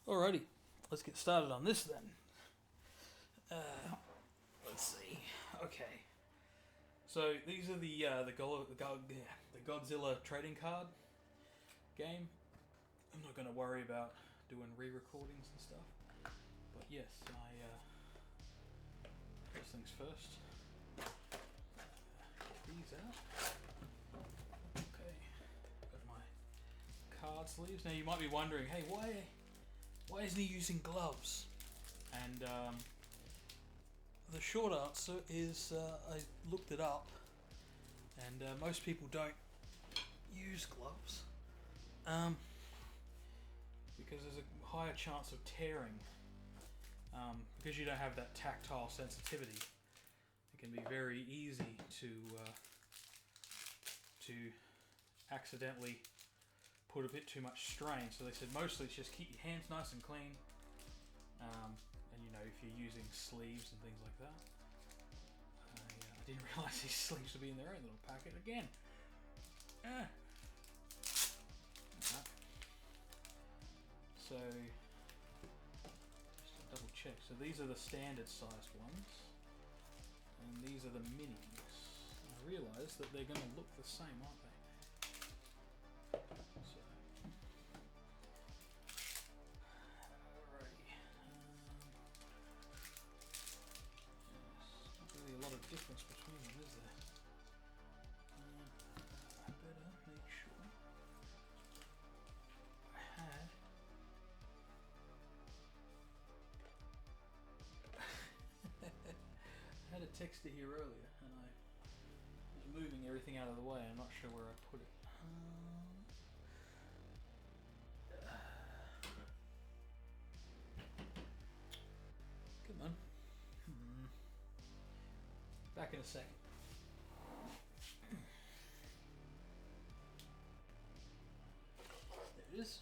Alrighty, let's get started on this then. Let's see. Okay, so these are the Godzilla trading card game. I'm not going to worry about doing re-recordings and stuff, but yes, first things first. Get these out. Okay, got my card sleeves. Now you might be wondering, hey, why isn't he using gloves? And the short answer is I looked it up, and most people don't use gloves because there's a higher chance of tearing. Because you don't have that tactile sensitivity, it can be very easy to accidentally put a bit too much strain. So they said mostly it's just keep your hands nice and clean, and you know, if you're using sleeves and things like that. I didn't realise these sleeves would be in their own little packet again. Right. So just to double check, so these are the standard sized ones, and these are the minis. I realise that they're going to look the same, aren't they? So, alrighty. There's not really a lot of difference between them, is there? I better make sure I had a texter here earlier, and I was moving everything out of the way. I'm not sure where I put it. Come on. Back in a second. There it is.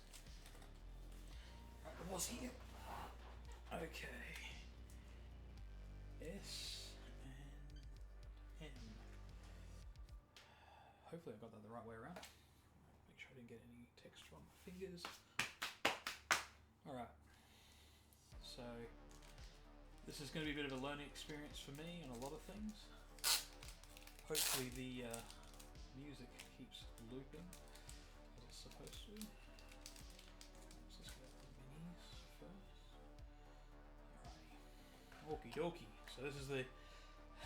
Right, it was here. Okay. S and M. Hopefully I got that the right way around. Make sure I didn't get any texture on my fingers. Alright. So this is going to be a bit of a learning experience for me on a lot of things. Hopefully the music keeps looping as it's supposed to. Let's just get the minis first. Alrighty. Okie dokie. So this is the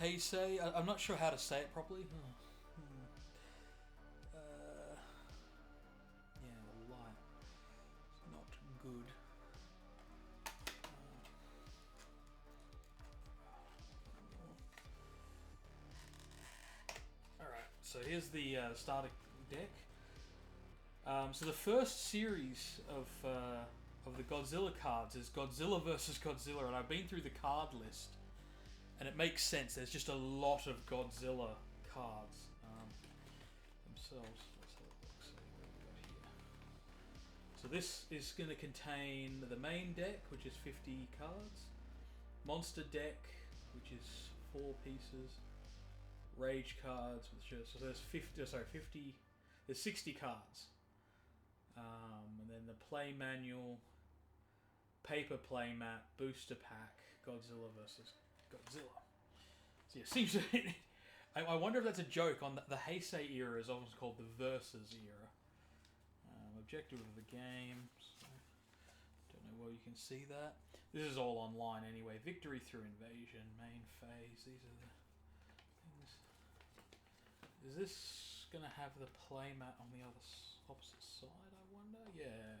Heisei. I'm not sure how to say it properly. Yeah, the light. It's not good. Alright, so here's the starter deck. So the first series of the Godzilla cards is Godzilla versus Godzilla, and I've been through the card list, and it makes sense. There's just a lot of Godzilla cards themselves. Let's have a look, see what we've got here. So this is going to contain the main deck, which is 50 cards, monster deck, which is 4 pieces, rage cards, which are, so there's 50. There's 60 cards, and then the play manual, paper play mat, booster pack, Godzilla versus Godzilla. So yeah, seems to be, I wonder if that's a joke on the Heisei era is often called the Versus era. Objective of the game. So, don't know where you can see that. This is all online anyway. Victory through invasion, main phase. These are the things. Is this going to have the playmat on the opposite side, I wonder? Yeah.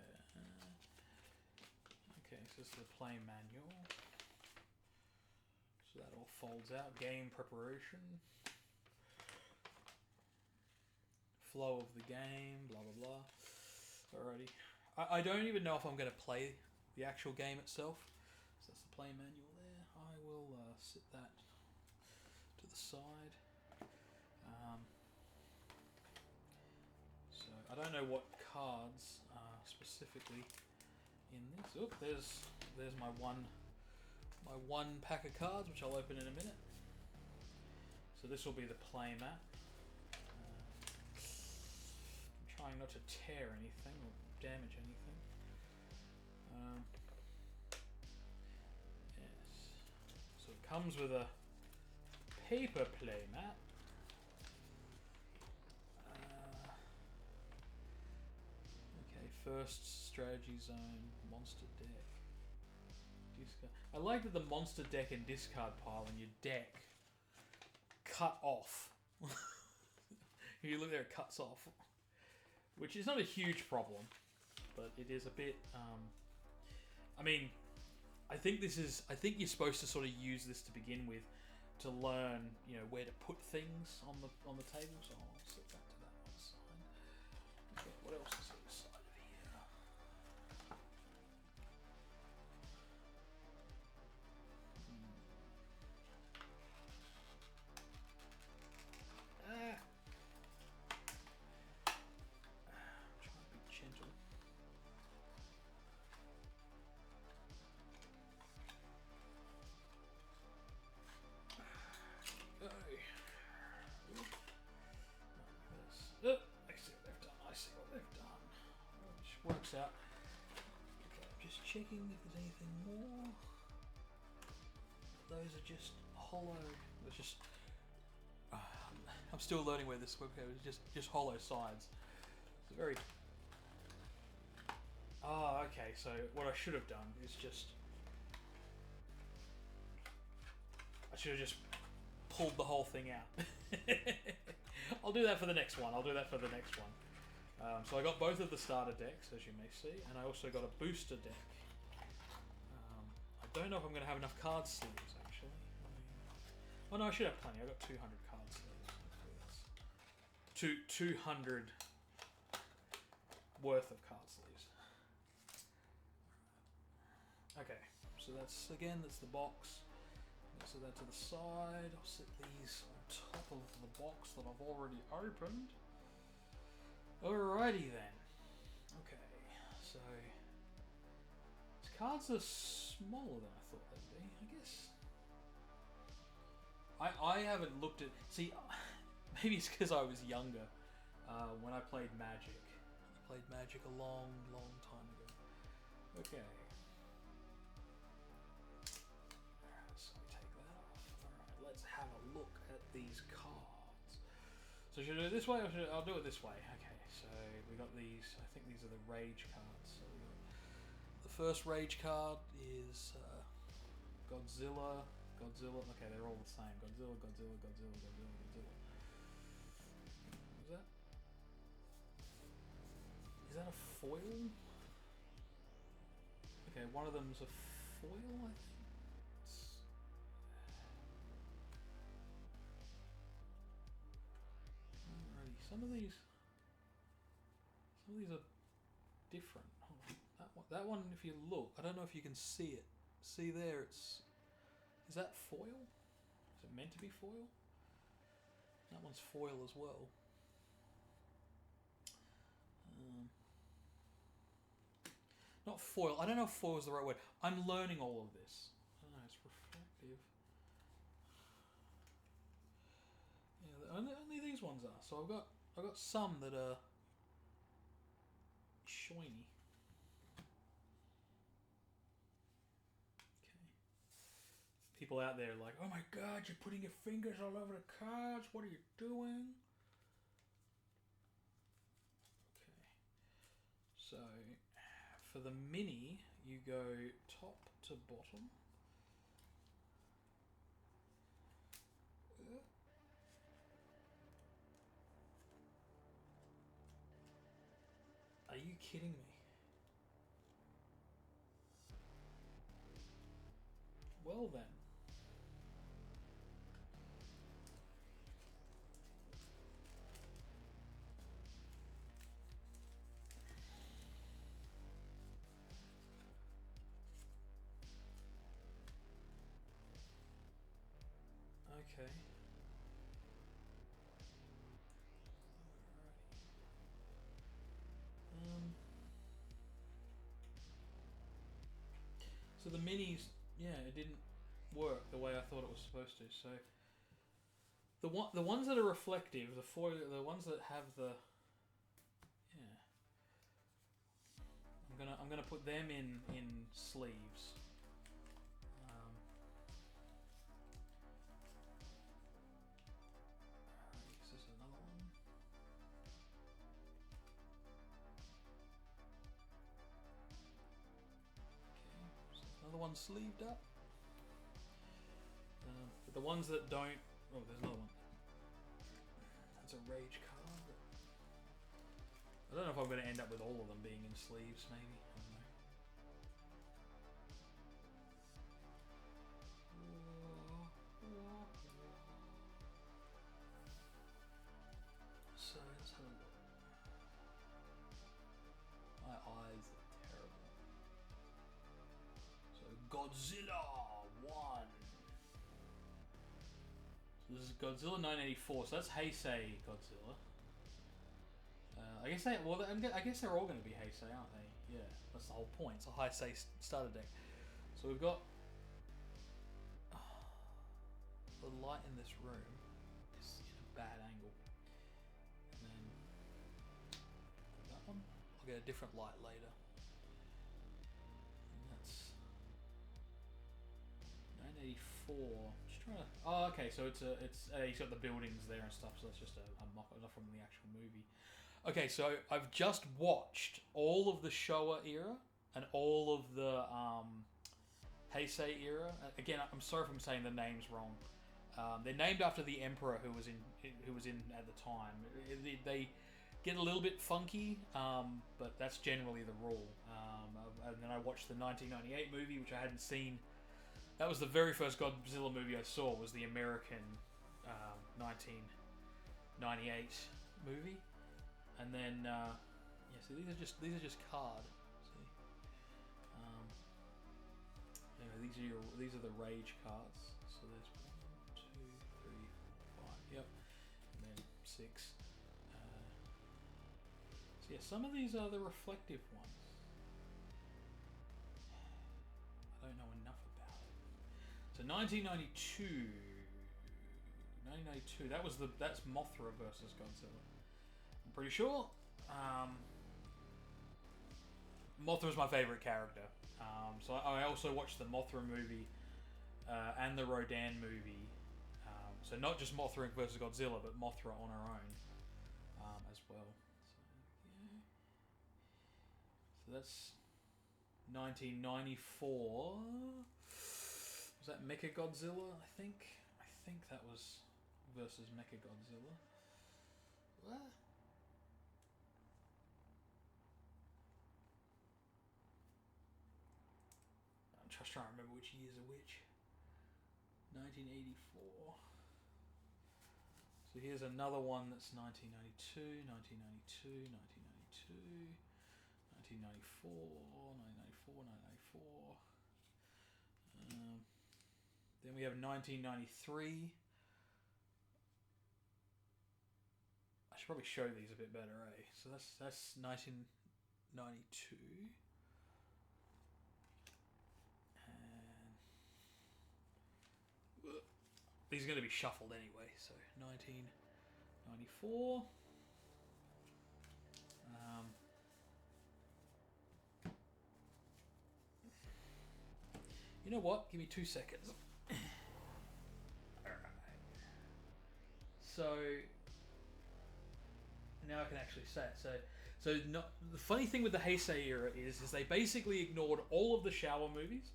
Okay, so this is the play manual. So that all folds out. Game preparation. Flow of the game, blah, blah, blah. Alrighty. I don't even know if I'm going to play the actual game itself. So that's the play manual there. I will sit that to the side. So I don't know what cards are specifically in this. Oop, there's my one pack of cards, which I'll open in a minute. So this will be the play mat. I'm trying not to tear anything or damage anything. comes with a paper play mat. Okay, first strategy zone, monster deck. Discard. I like that the monster deck and discard pile in your deck cut off. If you look there, it cuts off. Which is not a huge problem, but it is a bit, I mean, I think you're supposed to sort of use this to begin with to learn, you know, where to put things on the table. So I'll set that to that one side. Okay, what else is inside of here? Try to be gentle. I see what they've done. Which works out. Okay, I'm just checking if there's anything more. Those are just hollow. It's just. I'm still learning where this works. It's just hollow sides. It's very. Ah, okay. So what I should have done is just. I should have just pulled the whole thing out. I'll do that for the next one. So I got both of the starter decks, as you may see, and I also got a booster deck. I don't know if I'm going to have enough card sleeves, actually. Oh no, I should have plenty. I got 200 card sleeves. 200 worth of card sleeves. Okay, so that's the box. I'll set that to the side. I'll set these on top of the box that I've already opened. Alrighty then. Okay, so these cards are smaller than I thought they'd be, I guess. I haven't looked at... See, maybe it's because I was younger when I played Magic. I played Magic a long, long time ago. Okay. Let's have a look at these cards. So should I do it this way or I'll do it this way? Okay, so we got these, I think these are the Rage cards. So we got, the first Rage card is Godzilla. Okay, they're all the same. Godzilla. What is that? Is that a foil? Okay, one of them's a foil, I think. Some of these are different. Hold on. That one, if you look, I don't know if you can see it. See there, is that foil? Is it meant to be foil? That one's foil as well. Not foil. I don't know if foil is the right word. I'm learning all of this. I don't know, it's reflective. Yeah, only these ones are. So I've got some that are shiny. Okay. People out there are like, oh my god, you're putting your fingers all over the cards. What are you doing? Okay. So for the mini, you go top to bottom. Are you kidding me? Well then. Okay. So the minis, yeah, it didn't work the way I thought it was supposed to. So the ones that are reflective, the ones that have the, yeah, I'm gonna put them in sleeves. one's sleeved up. But the ones that don't... Oh, there's another one. That's a rage card. I don't know if I'm going to end up with all of them being in sleeves, maybe. I don't know. So, let's have a look. My eyes are terrible. So, Godzilla 1. So this is Godzilla 984. So that's Heisei Godzilla. I guess I guess they're all going to be Heisei, aren't they? Yeah, that's the whole point. It's a Heisei starter deck. So we've got the light in this room is in a bad angle. And then that one. I'll get a different light later. And that's 984. Just trying to. Oh, okay. So it's he's got the buildings there and stuff. So that's just a mock up from the actual movie. Okay, so I've just watched all of the Showa era and all of the Heisei era. Again, I'm sorry if I'm saying the names wrong. They're named after the emperor who was in at the time. They get a little bit funky, but that's generally the rule. And then I watched the 1998 movie, which I hadn't seen. That was the very first Godzilla movie I saw. Was the American 1998 movie. And then, yeah. So these are just card. See, anyway, these are the rage cards. So there's 1, 2, 3, 4, 5. Yep, and then 6. So yeah, some of these are the reflective ones. I don't know enough about it. So 1992. 1992. That's Mothra versus Godzilla. I'm pretty sure. Mothra's my favourite character. So I also watched the Mothra movie and the Rodan movie. So not just Mothra versus Godzilla, but Mothra on her own as well. So, yeah. So that's 1994. Was that Mechagodzilla? I think that was versus Mechagodzilla. What? I'm just trying to remember which years are which. 1984. So here's another one that's 1992, 1992, 1992, 1994, 1994, 1994. Then we have 1993. I should probably show these a bit better, eh? So that's 1992. And these are going to be shuffled anyway. So 1994. You know what? Give me 2 seconds. Alright. So now I can actually say it. So the funny thing with the Heisei era is they basically ignored all of the Showa movies,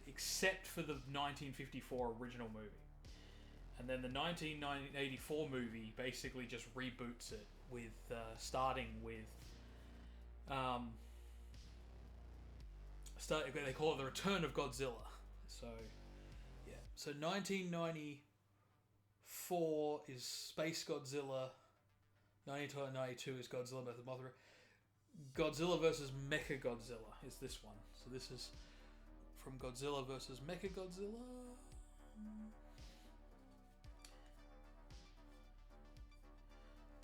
except for the 1954 original movie. And then the 1984 movie basically just reboots it with starting with they call it the Return of Godzilla. So yeah. So 1994 is Space Godzilla. 1992 is Godzilla vs. Mothra. Godzilla vs. Mechagodzilla is this one. So this is from Godzilla vs. Mechagodzilla.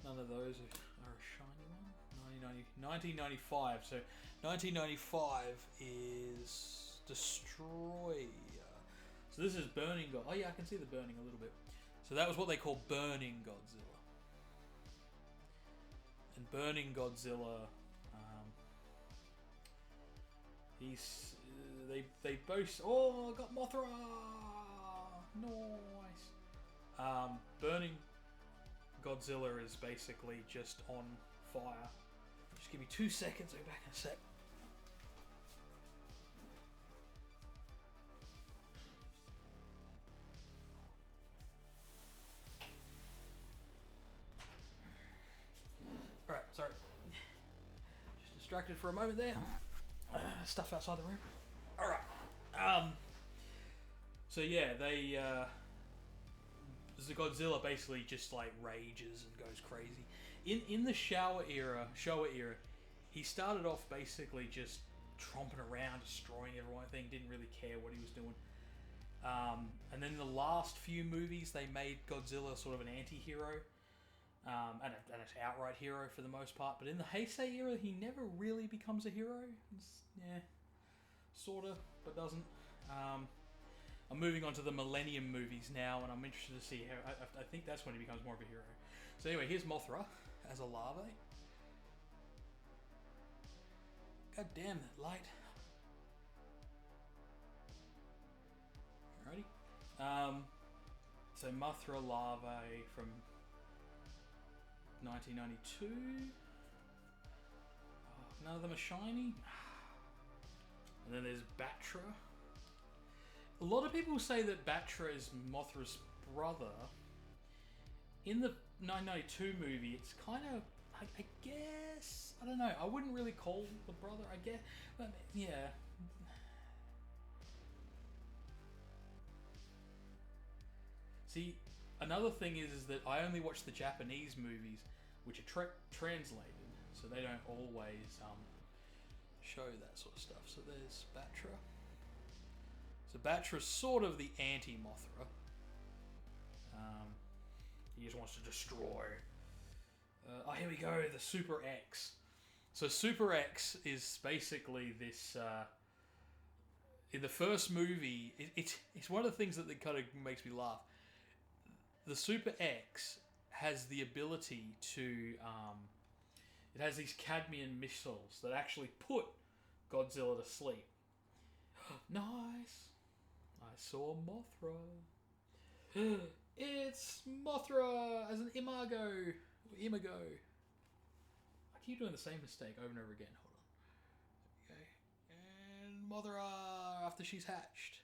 None of those are a shiny one. 1995. So 1995 is Destroyer. So this is Burning God. Oh yeah, I can see the burning a little bit. So that was what they call Burning Godzilla. And Burning Godzilla, they boast. Oh, I got Mothra. Nice. Burning Godzilla is basically just on fire. Just give me 2 seconds. I'll be back in a sec. distracted for a moment there. Stuff outside the room. Alright. So yeah, they... the Godzilla basically just like rages and goes crazy. In the Showa era, he started off basically just tromping around, destroying everything, didn't really care what he was doing. And then the last few movies, they made Godzilla sort of an anti-hero, and an outright hero for the most part. But in the Heisei era, he never really becomes a hero. Sorta, but doesn't. I'm moving on to the Millennium movies now, and I'm interested to see how... I think that's when he becomes more of a hero. So anyway, here's Mothra as a larvae. God damn that light. Alrighty. So Mothra larvae from 1992. Oh, none of them are shiny. And then there's Batra. A lot of people say that Batra is Mothra's brother. In the 1992 movie, it's kind of, I guess, I don't know. I wouldn't really call the brother, I guess. But yeah. See, another thing is that I only watch the Japanese movies, which are translated, so they don't always show that sort of stuff. So there's Batra. So Batra's sort of the anti-Mothra. He just wants to destroy. Here we go, the Super X. So Super X is basically this... in the first movie, it's one of the things that kind of makes me laugh. The Super X has the ability to... it has these cadmium missiles that actually put Godzilla to sleep. Nice. I saw Mothra. It's Mothra as an imago. I keep doing the same mistake over and over again. Hold on. Okay. And Mothra after she's hatched.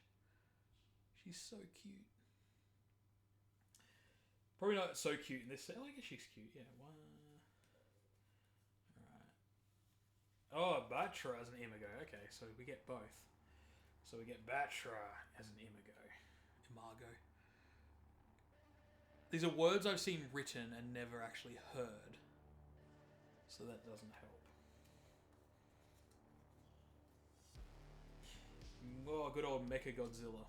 She's so cute. Probably not so cute in this set. Oh, I guess she's cute. Yeah. Alright. Oh, Batra as an imago. Okay, so we get both. So we get Batra as an imago. These are words I've seen written and never actually heard. So that doesn't help. Oh, good old Mechagodzilla.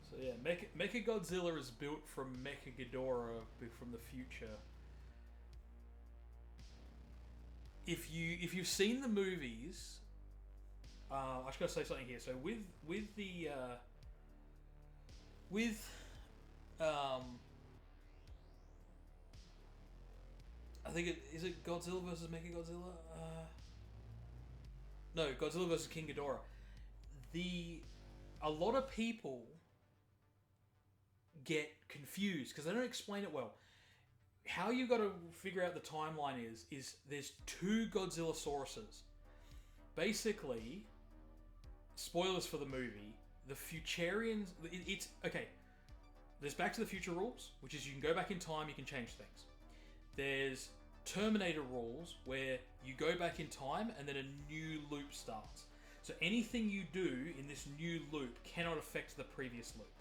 So yeah, Mechagodzilla is built from Mechaghidorah from the future. If you've seen the movies... I was going to say something here. So I think is it Godzilla versus Mechagodzilla? No, Godzilla versus King Ghidorah. A lot of people get confused because they don't explain it well. How you got to figure out the timeline is there's two Godzilla sauruses. Basically, spoilers for the movie, the Futurians... It's... Okay, there's Back to the Future rules, which is you can go back in time, you can change things. There's Terminator rules, where you go back in time and then a new loop starts. So anything you do in this new loop cannot affect the previous loop.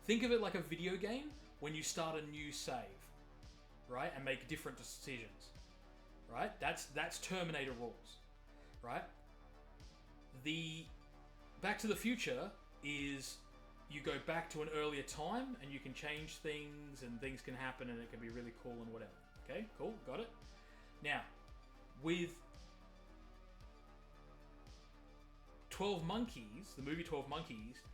Think of it like a video game when you start a new save, right? And make different decisions, right? That's Terminator rules, right? The Back to the Future is you go back to an earlier time and you can change things and things can happen and it can be really cool and whatever. Okay, cool, got it. Now, with 12 Monkeys, the movie 12 Monkeys,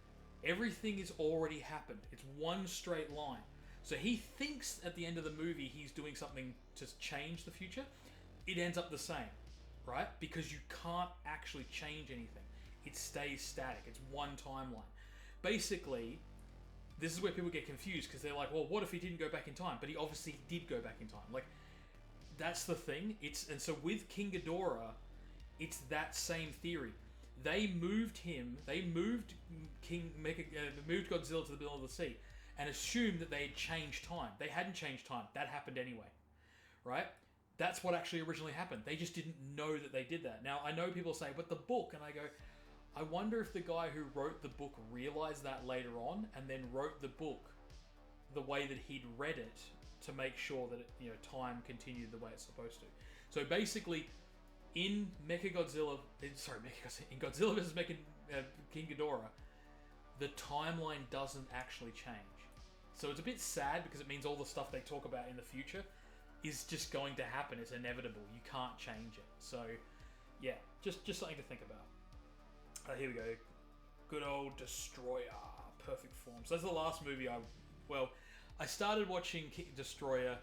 everything has already happened. It's one straight line. So he thinks at the end of the movie he's doing something to change the future. It ends up the same, right? Because you can't actually change anything. It stays static. It's one timeline. Basically, this is where people get confused because they're like, well, what if he didn't go back in time? But he obviously did go back in time. Like, that's the thing. And so with King Ghidorah, it's that same theory. They moved moved Godzilla to the middle of the sea and assumed that they had changed time. They hadn't changed time. That happened anyway, right? that's what actually originally happened. They just didn't know that they did that. Now, I know people say, but the book, and I go, I wonder if the guy who wrote the book realized that later on and then wrote the book the way that he'd read it to make sure that it, time continued the way it's supposed to. So basically, in Godzilla vs. King Ghidorah, the timeline doesn't actually change. So it's a bit sad because it means all the stuff they talk about in the future is just going to happen. It's inevitable. You can't change it. So, yeah, just something to think about. Here we go. Good old Destroyer. Perfect form. So that's the last movie I started watching Destroyer.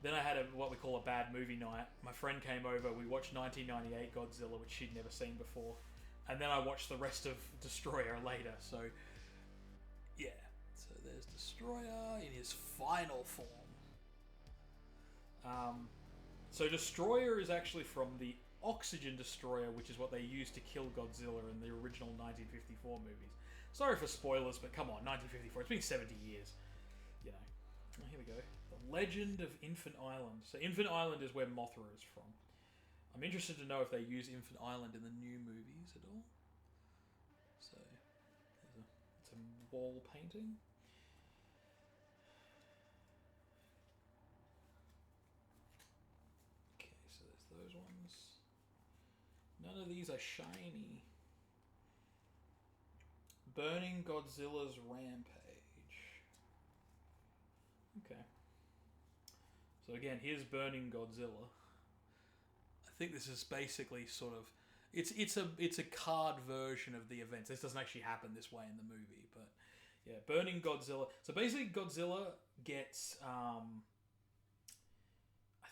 Then I had what we call a bad movie night. My friend came over. We watched 1998 Godzilla, which she'd never seen before. And then I watched the rest of Destroyer later. So, yeah. So there's Destroyer in his final form. So Destroyer is actually from the Oxygen Destroyer, which is what they used to kill Godzilla in the original 1954 movies. Sorry for spoilers, but come on, 1954. It's been 70 years. Here we go. The Legend of Infant Island. So Infant Island is where Mothra is from. I'm interested to know if they use Infant Island in the new movies at all. So, it's a wall painting. Okay, so there's those ones. None of these are shiny. Burning Godzilla's Rampage. Okay. So again, here's Burning Godzilla. I think this is basically sort of it's a card version of the events. This doesn't actually happen this way in the movie, but yeah, Burning Godzilla. So basically, Godzilla gets I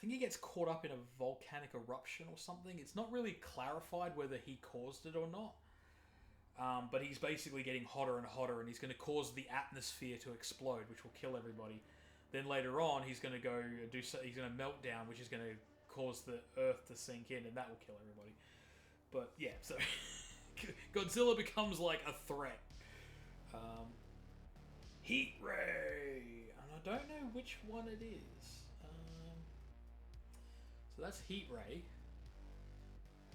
think he gets caught up in a volcanic eruption or something. It's not really clarified whether he caused it or not. But he's basically getting hotter and hotter, and he's going to cause the atmosphere to explode, which will kill everybody. Then later on, he's going to he's going to melt down, which is going to cause the Earth to sink in, and that will kill everybody. But yeah, so Godzilla becomes like a threat. Heat Ray, and I don't know which one it is. So that's Heat Ray.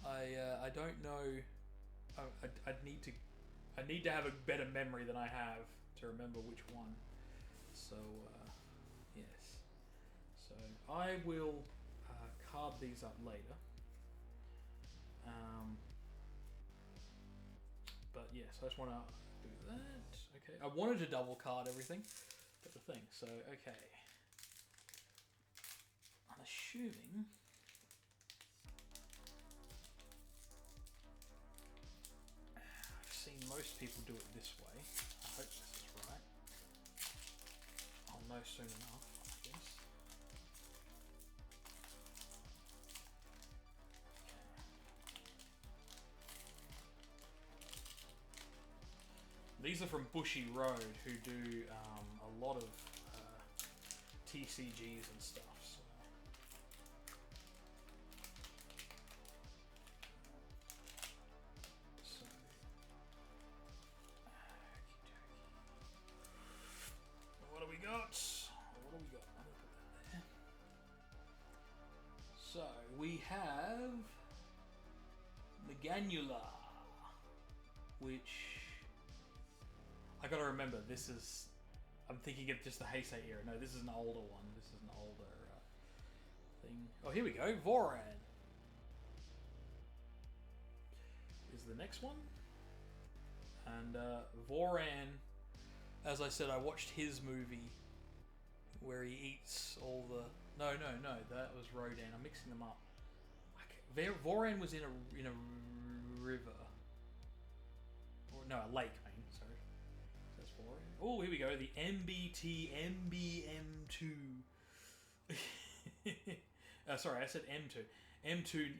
I don't know. I need to have a better memory than I have to remember which one. So yes. So I will card these up later. But yes, I just want to do that. Okay, I wanted to double card everything, but the thing. So okay, I'm assuming. Most people do it this way. I hope this is right. I'll know soon enough, I guess. Okay. These are from Bushy Road, who do a lot of TCGs and stuff. What do we got? So we have Meganula, which I gotta remember. This is. I'm thinking of just the Heisei era. No, this is an older one. This is an older thing. Oh, here we go. Voran is the next one, and Voran. As I said, I watched his movie where he eats all the. No, that was Rodan. I'm mixing them up. Voran was in a river. Or no, a lake. I mean, sorry. That's Voran. Oh, here we go. The MBT MBM2. Sorry, I said M2.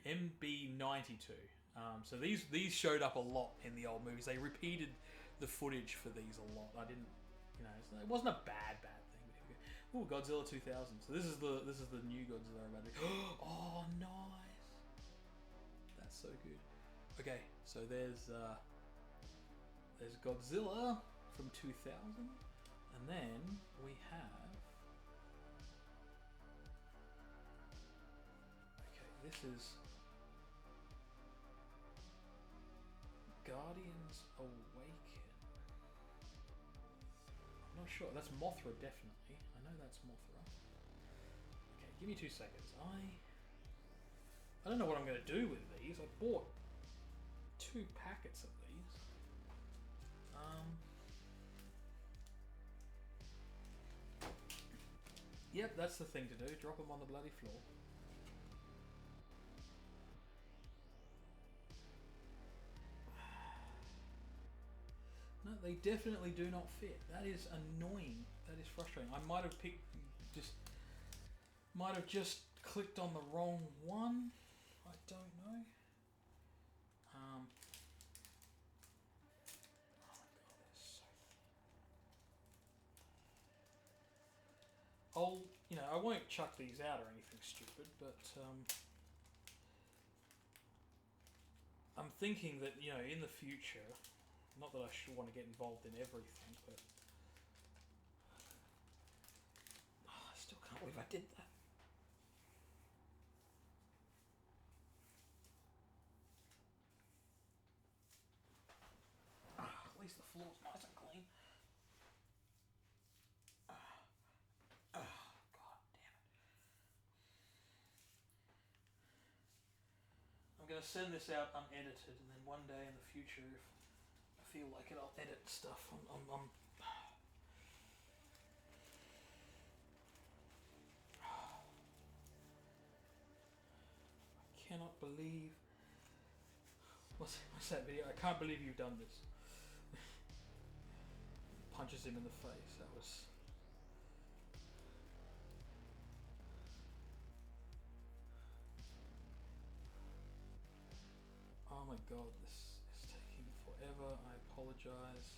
MB92. So these showed up a lot in the old movies. They repeated the footage for these a lot. I didn't, it wasn't a bad thing. Oh, Godzilla 2000. So this is the new Godzilla I'm about to. Oh, nice. That's so good. Okay, so there's Godzilla from 2000, and then we have this is Guardians Awaken. I'm not sure. That's Mothra, definitely. I know that's Mothra. Okay, give me 2 seconds. I don't know what I'm going to do with these. I bought 2 packets of these. Yep, that's the thing to do. Drop them on the bloody floor. No, they definitely do not fit. That is annoying. That is frustrating. I might have just clicked on the wrong one. I don't know. Oh my god, that's so thin. I won't chuck these out or anything stupid, but I'm thinking that, in the future, not that I should want to get involved in everything, but I still can't believe I did that. At least the floor's nice and clean. God damn it. I'm going to send this out unedited, and then one day in the future, if I feel like it, I'll edit stuff. I cannot believe... What's that video? I can't believe you've done this. Punches him in the face. That was... Oh my god, this is taking forever. I apologize.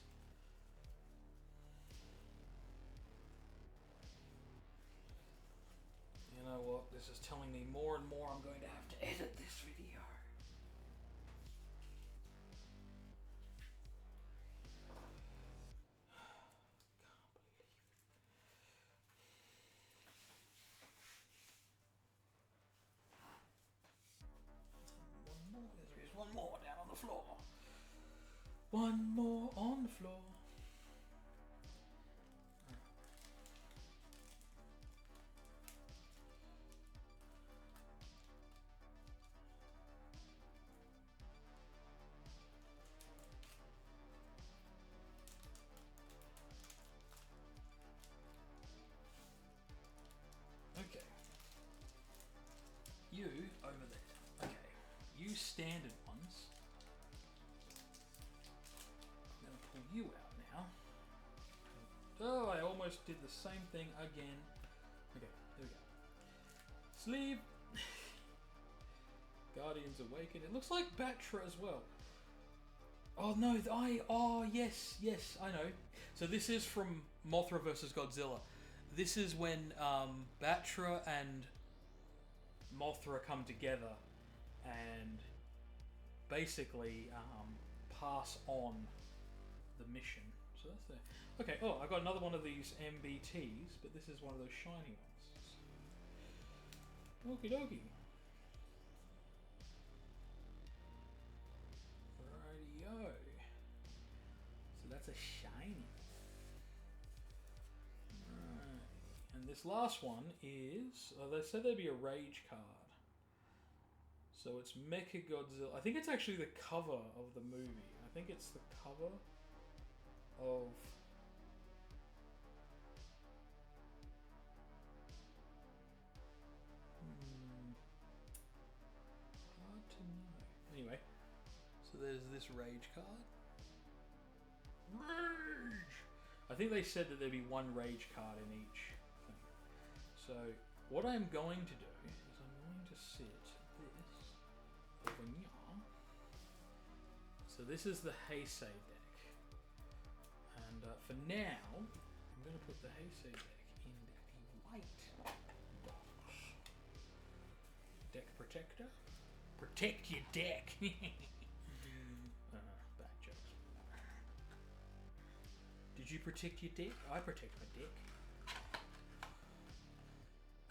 You know what? This is telling me more and more I'm going to have to edit this video. One more down on the floor. One more on the floor. Okay. You over there. Okay. You standard ones. I'm going to pull you out now. Oh, I almost did the same thing again. Okay, there we go. Sleeve. Guardians Awaken. It looks like Batra as well. Oh no, yes, I know. So this is from Mothra vs. Godzilla. This is when Batra and Mothra come together and basically pass on the mission. So that's there. Okay, I got another one of these MBTs, but this is one of those shiny ones. Okie dokie. Rightio. So that's a shiny. Right. And this last one is, they said there'd be a rage card. So it's Mecha Godzilla. I think it's actually the cover of the movie. I think it's the cover of... Hard to know. Anyway, so there's this rage card. Rage! I think they said that there'd be one rage card in each thing. So what I'm going to do is I'm going to sit this over here. So this is the Heisei deck. And for now, I'm going to put the Heisei deck in the white box. Deck protector. Protect your deck. Bad jokes. Did you protect your dick? I protect my dick.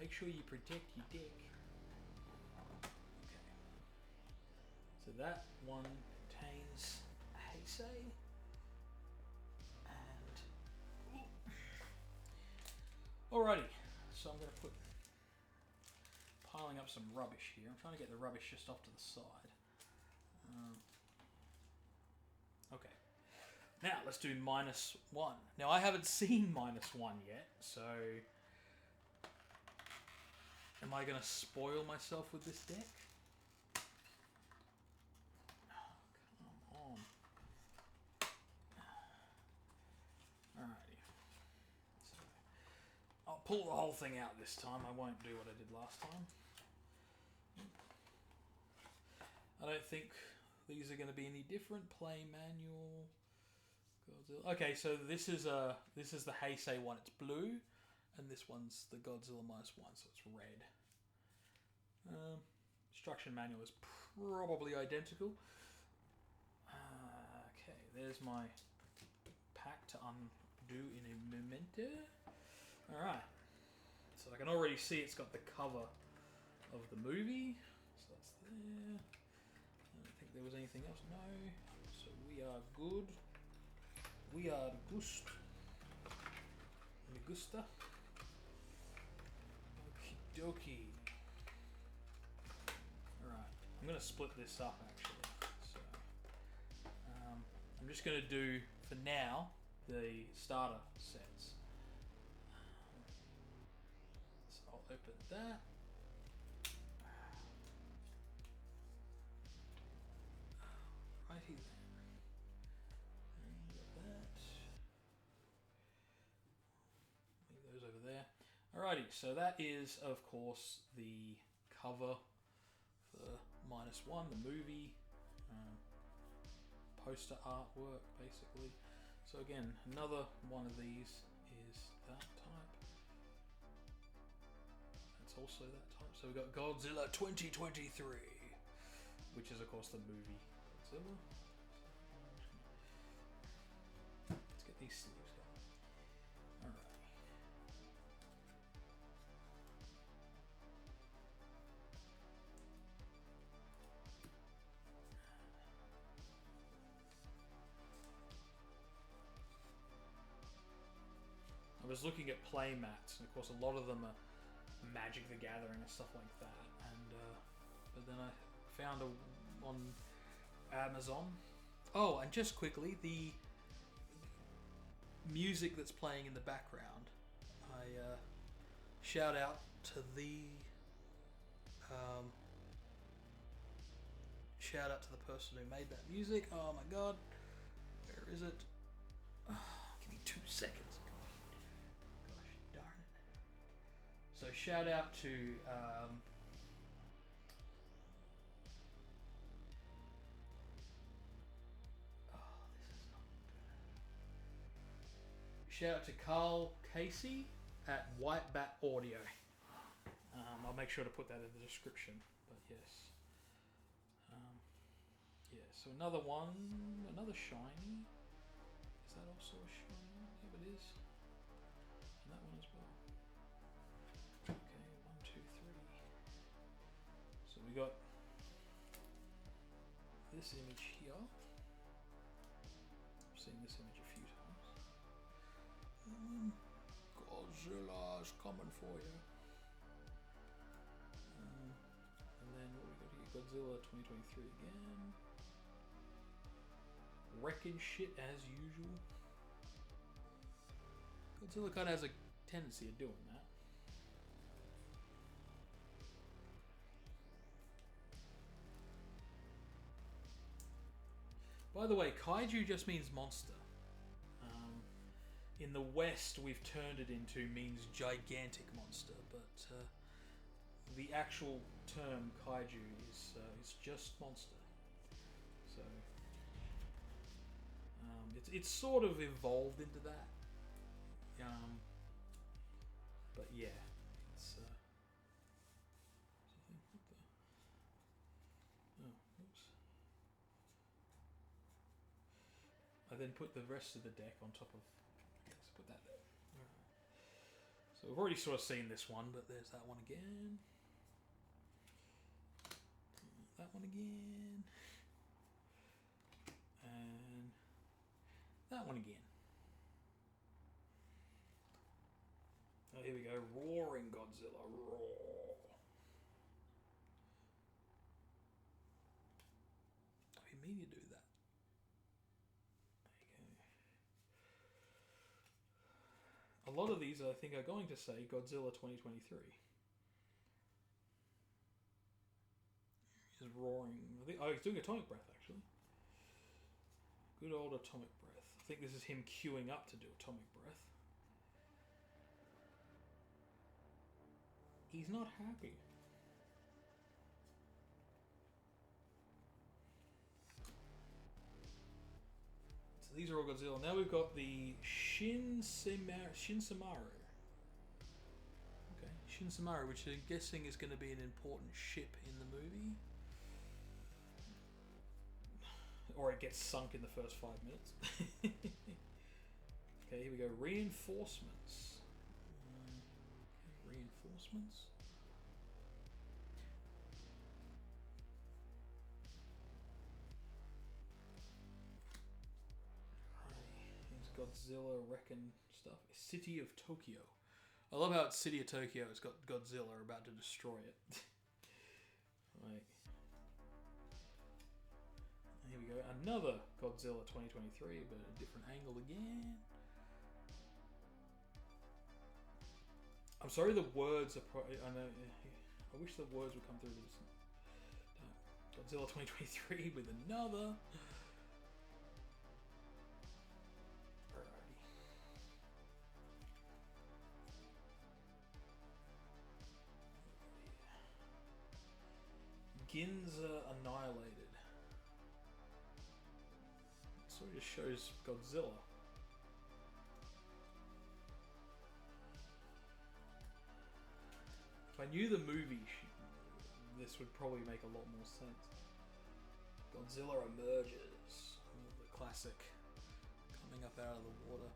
Make sure you protect your dick. So that one contains Heisei. And alrighty, so I'm going to put piling up some rubbish here. I'm trying to get the rubbish just off to the side. Okay. Now let's do -1. Now I haven't seen -1 yet, so am I going to spoil myself with this deck? Oh, come on. Alrighty. So I'll pull the whole thing out this time. I won't do what I did last time. I don't think these are going to be any different. Play manual. Godzilla. Okay, so this is the Heisei one. It's blue, and this one's the Godzilla -1, so it's red. Instruction manual is probably identical. Okay, there's my pack to undo in a momento. All right, so I can already see it's got the cover of the movie, so that's there. I don't think there was anything else. No, so we are good. We are gust. Gusta. Okie dokie. Alright, I'm going to split this up actually. So, I'm just going to do, for now, the starter sets. So I'll open that. Righty then. Over there. Alrighty, so that is, of course, the cover for -1, the movie, poster artwork, basically. So again, another one of these is that type. That's also that type. So we've got Godzilla 2023, which is, of course, the movie Godzilla. Let's get these sleeves going. Alright. I was looking at play mats, and of course a lot of them are Magic the Gathering and stuff like that. And but then I found on Amazon. Oh, and just quickly, the music that's playing in the background, I shout out to the person who made that music. Oh my god, where is it? Oh, give me 2 seconds. So shout out to shout out to Carl Casey at White Bat Audio. I'll make sure to put that in the description. But yes, yeah. So another one, another shiny. Is that also a shiny? Yeah, it is. And that one as well. Okay, 1, 2, 3. So we got this image here. I've seen this image a few times. Godzilla's coming for you. And then what we got here? Godzilla 2023 again. Wrecking shit as usual. Godzilla kind of has a tendency of doing that. By the way, kaiju just means monster. In the West, we've turned it into means gigantic monster, but the actual term kaiju is just monster. So it's sort of evolved into that. But yeah, it's. I then put the rest of the deck on top of. Let's put that there. So we've already sort of seen this one, but there's that one again. That one again. one again. Oh, here we go. Roaring Godzilla. Roar. I didn't mean to do that. There you go. A lot of these, I think, are going to say Godzilla 2023. He's roaring. I think, oh, he's doing atomic breath, actually. Good old atomic breath. I think this is him queuing up to do atomic breath. He's not happy. So these are all Godzilla. Now we've got the Shinsamaru. Okay, Shinsamaru, which I'm guessing is going to be an important ship in the movie. Or it gets sunk in the first 5 minutes. Okay, here we go. Reinforcements. Reinforcements. Here's Godzilla Reckon stuff. City of Tokyo. I love how it's City of Tokyo. It's got Godzilla about to destroy it. Right. Here we go. Another Godzilla 2023, but a different angle again. I'm sorry the words are... I know... I wish the words would come through this. Godzilla 2023 with another... Alrighty. Ginza Annihilated. So it just shows Godzilla. If I knew the movie, this would probably make a lot more sense. Godzilla emerges. The classic. Coming up out of the water.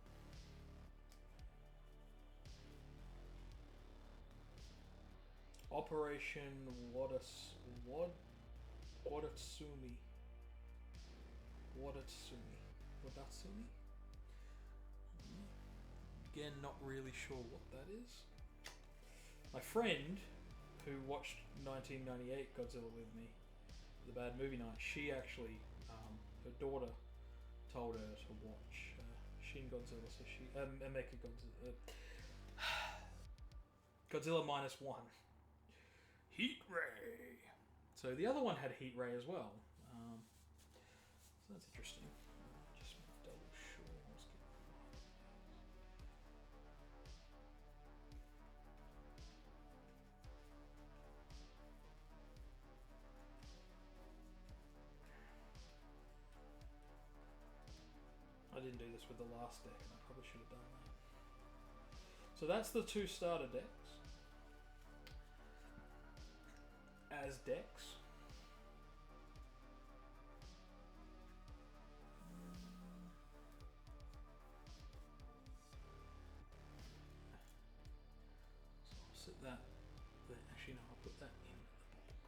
Operation Wadatsumi. Wadatsumi? Again, not really sure what that is. My friend, who watched 1998 Godzilla with me, the Bad Movie Night, she actually, her daughter told her to watch Shin Godzilla, so she, Mecha Godzilla, Godzilla -1. Heat Ray! So the other one had Heat Ray as well. So that's interesting. Just double sure. Let's get... I didn't do this with the last deck, and I probably should have done that. So that's the 2 starter decks. As decks. So I'll set that there. Actually, no, I'll put that in the box.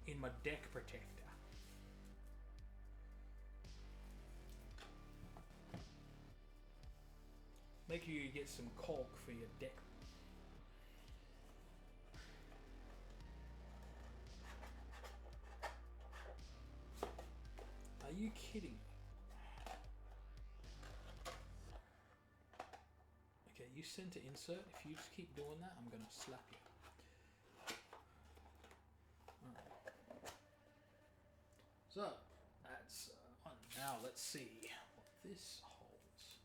In my deck protector. Make sure you get some caulk for your deck. Are you kidding me? Okay, you center insert. If you just keep doing that, I'm gonna slap you. Alright. So, that's one. Now let's see what this holds.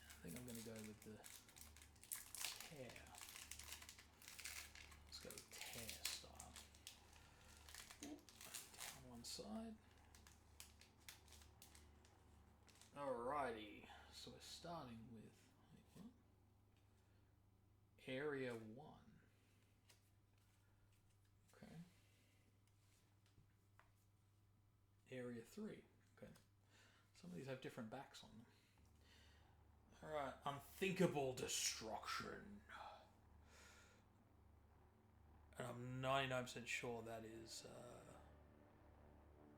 I think I'm going to go with the tear. Let's go with tear style. Down one side. Alrighty, so we're starting with wait, what? Area 1. Okay. Area 3. Okay. Some of these have different backs on them. Alright, unthinkable destruction. And I'm 99% sure that is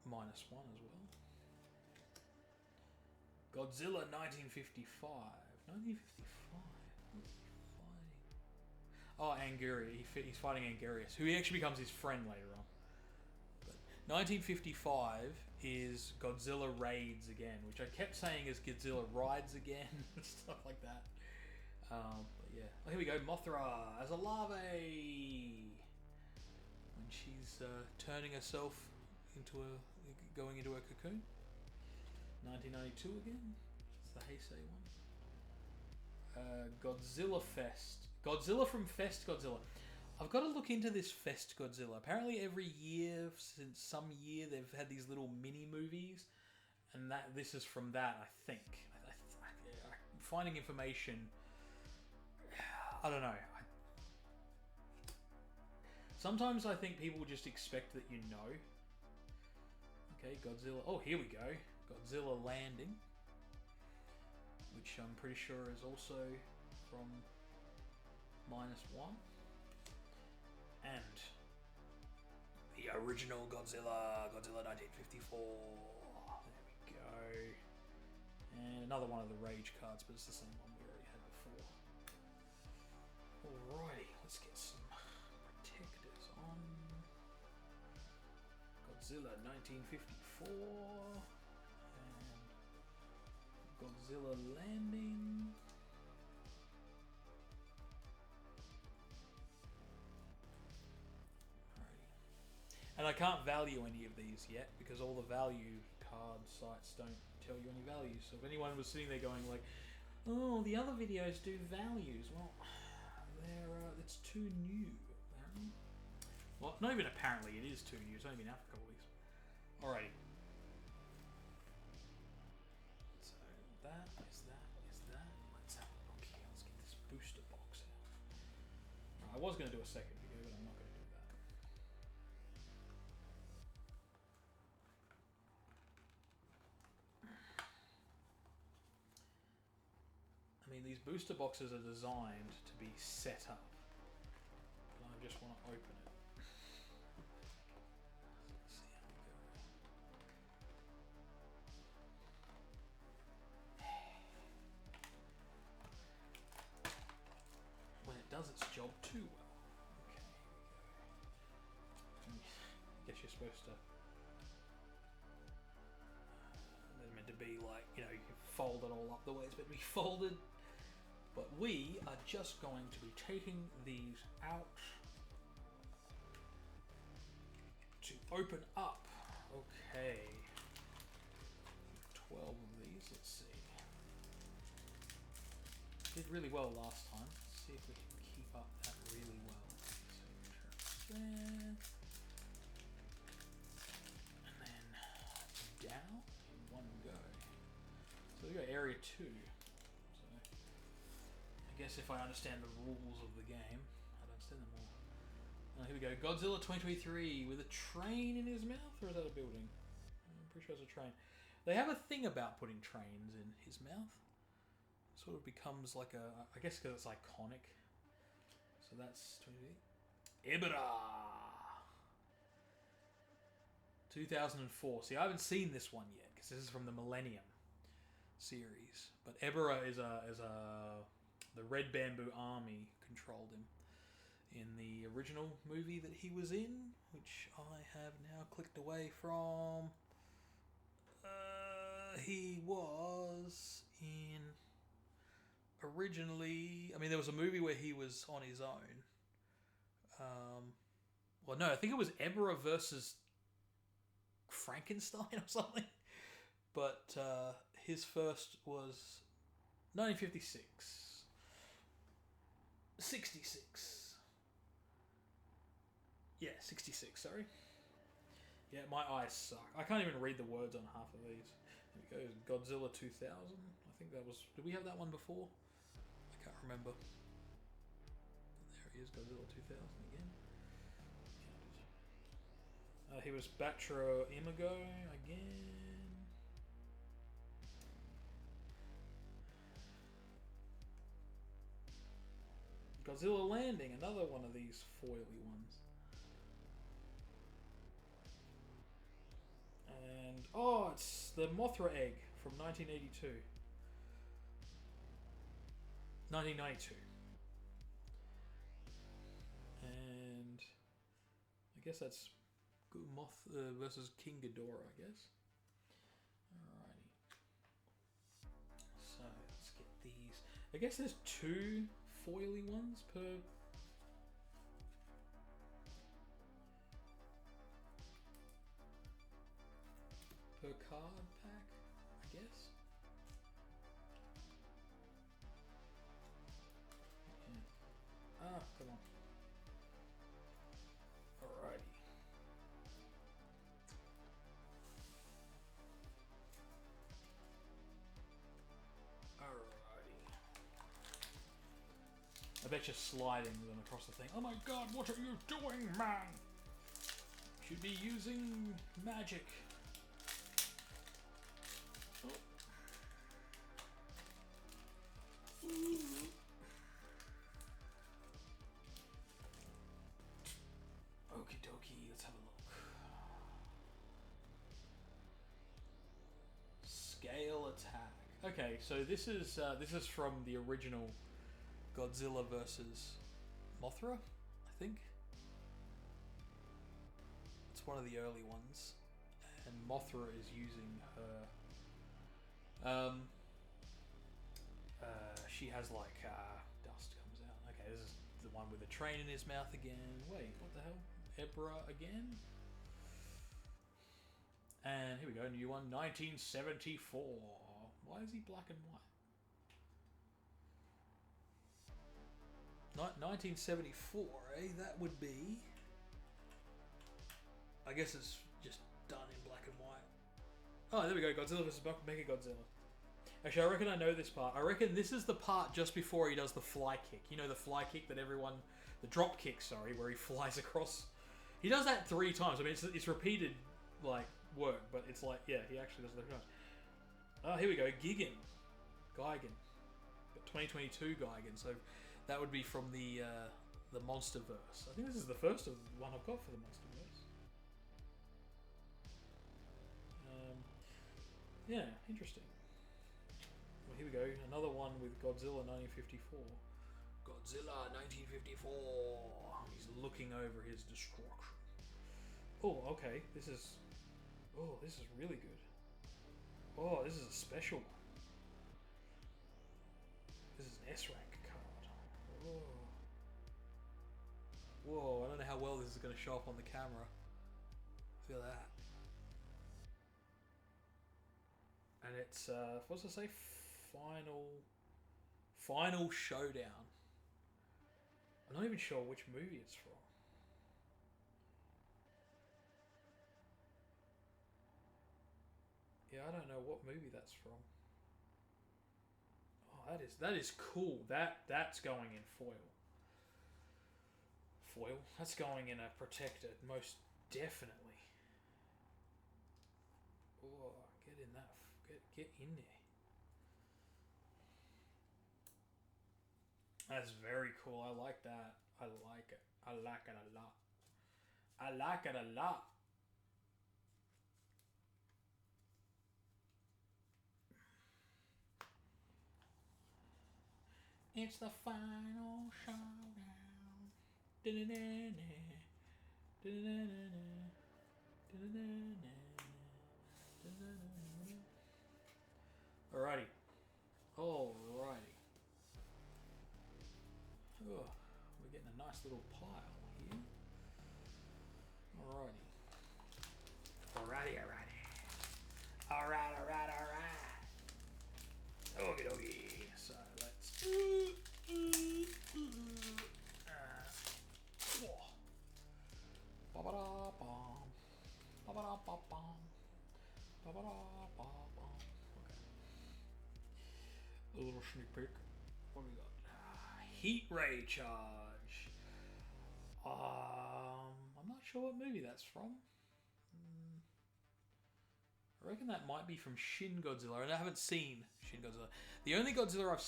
-1 as well. Godzilla 1955. 1955? What's he fighting? Oh, Anguria. He's fighting Angurius, who he actually becomes his friend later on. But 1955 is Godzilla Raids Again, which I kept saying is Godzilla Rides Again, and stuff like that. But yeah. Oh, here we go. Mothra as a larvae. When she's turning herself going into a cocoon. 1992 again. It's the Heisei one. Godzilla Fest. Godzilla from Fest Godzilla. I've got to look into this Fest Godzilla. Apparently every year, since some year, they've had these little mini movies. And this is from that, I think. I'm finding information. I don't know. Sometimes I think people just expect that you know. Okay, Godzilla. Oh, here we go. Godzilla Landing. Which I'm pretty sure is also from -1. And the original Godzilla. Godzilla 1954. There we go. And another one of the Rage cards, but it's the same one we already had before. Alrighty, let's get some protectors on. Godzilla 1954 and Godzilla Landing. Alrighty. And I can't value any of these yet because all the value card sites don't tell you any values. So if anyone was sitting there going like, oh, the other videos do values, well, it's too new, apparently. Well, not even apparently, it is too new. It's only been out for a couple of weeks. Alrighty. So that is that. Let's have a look here. Let's get this booster box out. I was going to do a second video, but I'm not going to do that. I mean, these booster boxes are designed to be set up. But I just want to open it. Let's see how we go. When it does its job too well. Okay, here we go. I guess you're supposed to... They're meant to be like, you know, you can fold it all up the way it's meant to be folded. But we are just going to be taking these out to open up. Okay. 12 of these, let's see. Did really well last time. Let's see if we can keep up that really well. So there. And then down in one go. So we got area 2. I guess if I understand the rules of the game, I'd understand them all. Here we go. Godzilla 2023 with a train in his mouth, or is that a building? I'm pretty sure it's a train. They have a thing about putting trains in his mouth. It sort of becomes like a, I guess because it's iconic. So that's 20. Ebra 2004. See, I haven't seen this one yet because this is from the Millennium series. But Ebra is the Red Bamboo Army controlled him in the original movie that he was in, which I have now clicked away from. He was in originally... I mean, there was a movie where he was on his own. Well, no, I think it was Ebra versus Frankenstein or something. But his first was 1956. 66. Yeah, 66, sorry. Yeah, my eyes suck. I can't even read the words on half of these. There we go, Godzilla 2000. I think that was... Did we have that one before? I can't remember. There he is, Godzilla 2000 again. He was Batro Imago again. Godzilla Landing, another one of these foily ones. Oh, it's the Mothra egg from 1982. 1992. And I guess that's Moth versus King Ghidorah, I guess. Alrighty. So let's get these. I guess there's 2 foily ones per card pack, I guess. Yeah. Ah, come on. Alrighty. I bet you're sliding them across the thing. Oh my god, what are you doing, man? Should be using magic. Oh. Okie dokie, let's have a look. Scale attack. Okay, so this is from the original Godzilla versus Mothra, I think. It's one of the early ones, and Mothra is using her. She has like dust comes out. Okay, this is the one with the train in his mouth again. Wait, what the hell? Ebra again? And here we go, new one, 1974. Why is he black and white? 1974, eh? That would be... I guess it's just done in black and white. Oh, there we go. Godzilla vs. Mechagodzilla. Actually, I reckon I know this part. I reckon this is the part just before he does the fly kick. You know, the fly kick that everyone... The drop kick, sorry, where he flies across... He does that 3 times. I mean, it's repeated, like, work, but it's like, yeah, he actually does it 3 times. Oh, here we go. Gigan. But 2022 Gigan, so... That would be from the MonsterVerse. I think this is the first one I've got for the MonsterVerse. Yeah, interesting. Well, here we go. Another one with Godzilla 1954. Godzilla 1954. He's looking over his destruction. Oh, okay. This is really good. Oh, this is a special one. This is an S rank. Whoa, I don't know how well this is going to show up on the camera. Look at that. And it's, what's it say? Final Showdown. I'm not even sure which movie it's from. Yeah, I don't know what movie that's from. Oh, that is cool. That's going in foil. That's going in a protector, most definitely. Oh, get in that. Get in there. That's very cool. I like that. I like it. I like it a lot. I like it a lot. It's the final showdown. Alrighty. Oh, we're getting a nice little pile here. Alrighty. Alright. Okie dokie. So let's... A little sneak peek. What do we got? Heat Ray Charge. I'm not sure what movie that's from. I reckon that might be from Shin Godzilla, and I haven't seen Shin Godzilla. The only Godzilla I've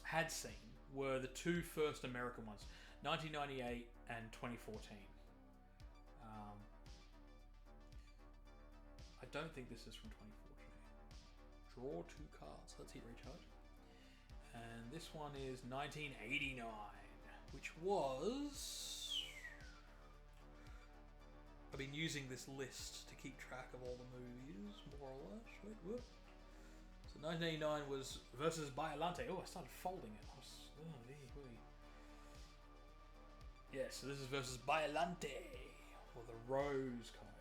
had seen, were the 2 first American ones, 1998 and 2014. I don't think this is from 2014. Draw 2 cards. Let's hit recharge. And this one is 1989, which was... I've been using this list to keep track of all the movies, more or less. Wait, what? So 1989 was versus Biollante. Oh, I started folding it. Yeah, so this is versus Biollante, or the Rose Kaiju.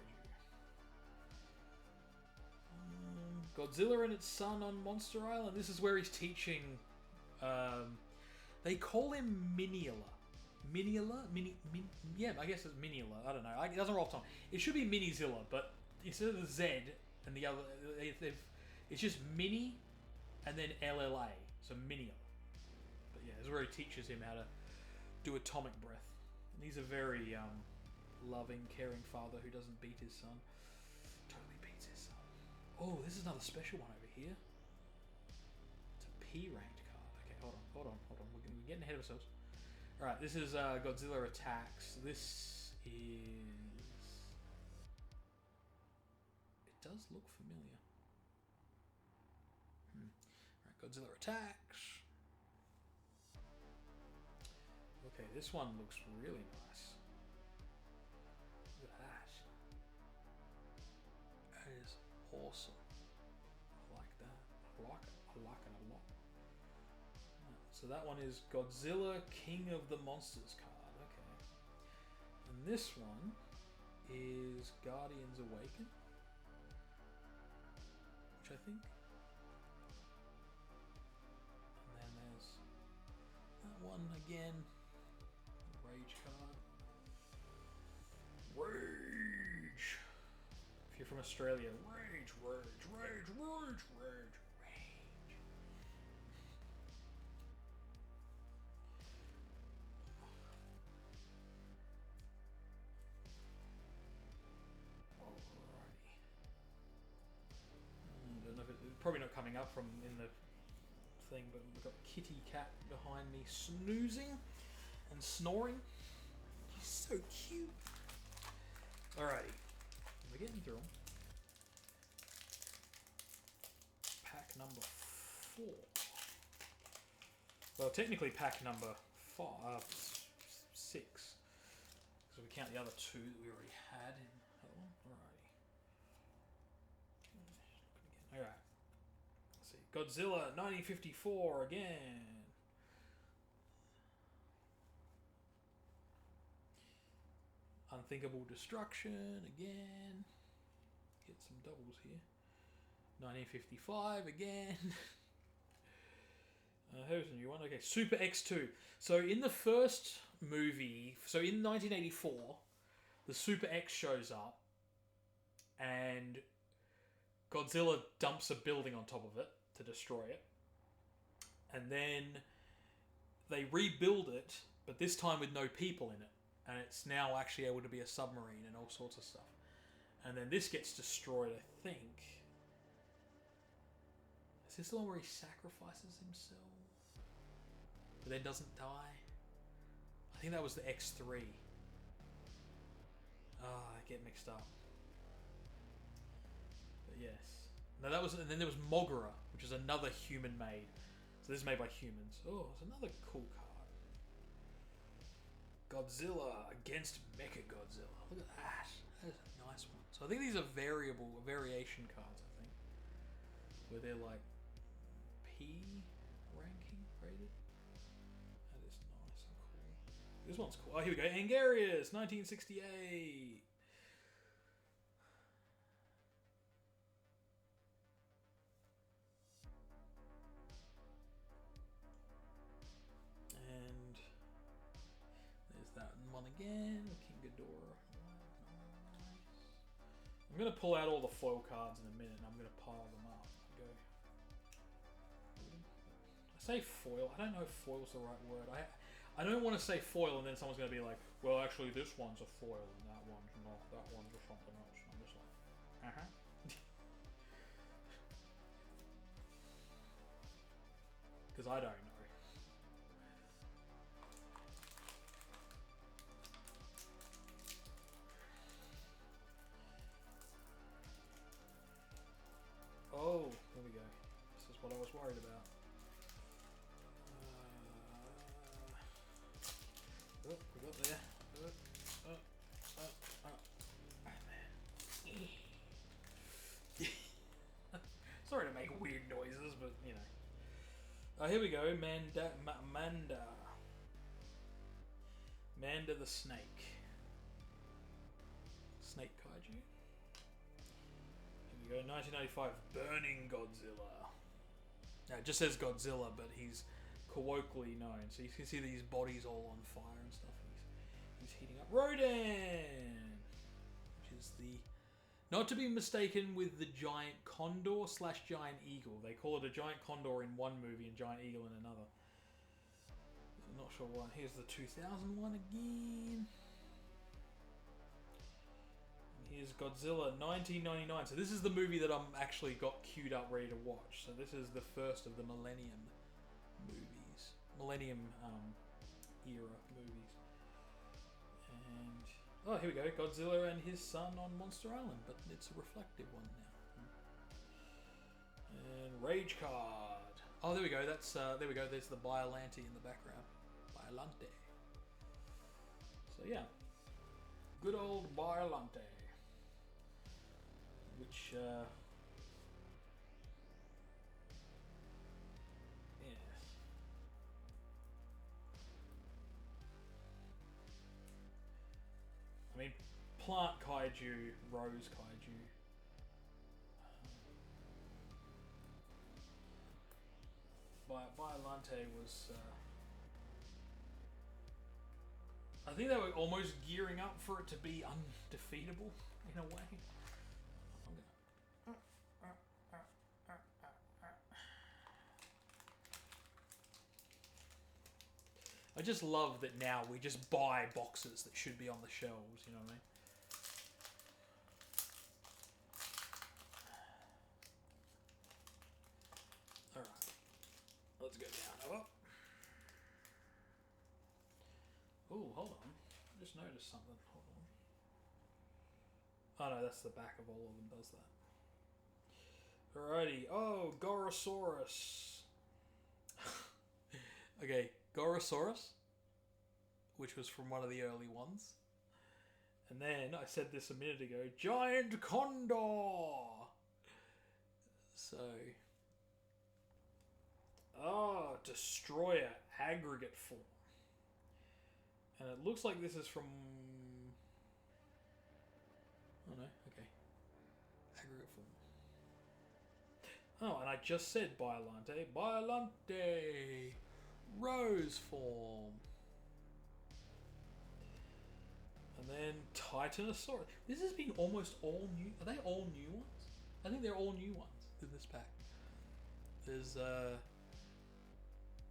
Godzilla and its son on Monster Island. This is where he's teaching... they call him Miniola. Yeah, I guess it's Miniola. I don't know. It doesn't roll off the tongue. It should be Minizilla, but instead of the Z and the other... it's just Mini and then LLA. So Miniola. But yeah, this is where he teaches him how to do atomic breath. And he's a very loving, caring father who doesn't beat his son. Totally beats his son. Oh, this is another special one over here. It's a P-ranked card. Okay, hold on. We're getting ahead of ourselves. Alright, this is Godzilla Attacks. This is... It does look familiar. Alright, Godzilla Attacks. Okay, this one looks really nice. Look at that. That is awesome. I like that. I like it a lot. So that one is Godzilla King of the Monsters card. Okay. And this one is Guardians Awaken, which I think. And then there's that one again. Rage card. Rage! If you're from Australia, rage. Probably not coming up from in the thing, but we've got Kitty Cat behind me snoozing and snoring. He's so cute. Alrighty, we're getting through them. Pack number 4. Well, technically pack number 6, because we count the other 2 that we already had in that one. Alrighty. Alright. Godzilla 1954 again. Unthinkable Destruction again. Get some doubles here. 1955 again. Here's a new one. Okay, Super X2. So in the first movie, so in 1984, the Super X shows up and Godzilla dumps a building on top of it to destroy it. And then they rebuild it, but this time with no people in it. And it's now actually able to be a submarine and all sorts of stuff. And then this gets destroyed, I think. Is this the one where he sacrifices himself? But then doesn't die? I think that was the X3. I get mixed up. But yes. No, that was, and then there was Moguera, which is another human made. So this is made by humans. Oh, it's another cool card. Godzilla against Mechagodzilla. Look at that. That is a nice one. So I think these are variation cards, I think. Where they're like P ranking rated. That is nice and cool. This one's cool. Oh, here we go. Angarius, 1968. Again, King Ghidorah. I'm going to pull out all the foil cards in a minute and I'm going to pile them up. I say foil. I don't know if foil's the right word. I don't want to say foil and then someone's going to be like, well, actually this one's a foil and that one's not. That one's or something else. And I'm just like, because I don't know. what I was worried about. Oh, we got there. Sorry to make weird noises, but you know. Here we go. Manda the snake. Snake kaiju. Here we go. 1995. Burning Godzilla. Now it just says Godzilla, but he's colloquially known. So you can see these bodies all on fire and stuff. He's heating up. Rodan, which is the, not to be mistaken with the giant condor / giant eagle. They call it a giant condor in one movie and giant eagle in another. I'm not sure why. Here's the 2001 again. And here's Godzilla 1999. So this is the movie that I'm actually got queued up ready to watch. So this is the first of the Millennium movies. Millennium era movies. And oh, here we go. Godzilla and his son on Monster Island, but it's a reflective one now. And Rage Card. Oh, there we go. That's there we go. There's the Biollante in the background. Biollante. So yeah, good old Biollante. Which yes. I mean, Plant Kaiju, Rose Kaiju. Biollante was... I think they were almost gearing up for it to be undefeatable, in a way. I'm gonna... I just love that now we just buy boxes that should be on the shelves, you know what I mean? Alright. Let's go down. Oh, hold on. I just noticed something. Hold on. Oh no, that's the back of all of them does that. Alrighty. Oh, Gorosaurus. Okay, Gorosaurus, which was from one of the early ones. And then, I said this a minute ago, Giant Condor! So... Oh, Destroyer, aggregate form. And it looks like this is from... Oh no, okay. Aggregate form. Oh, and I just said Biollante. Biollante! Rose form. And then Titanosaurus. This has been almost all new. Are they all new ones? I think they're all new ones in this pack. There's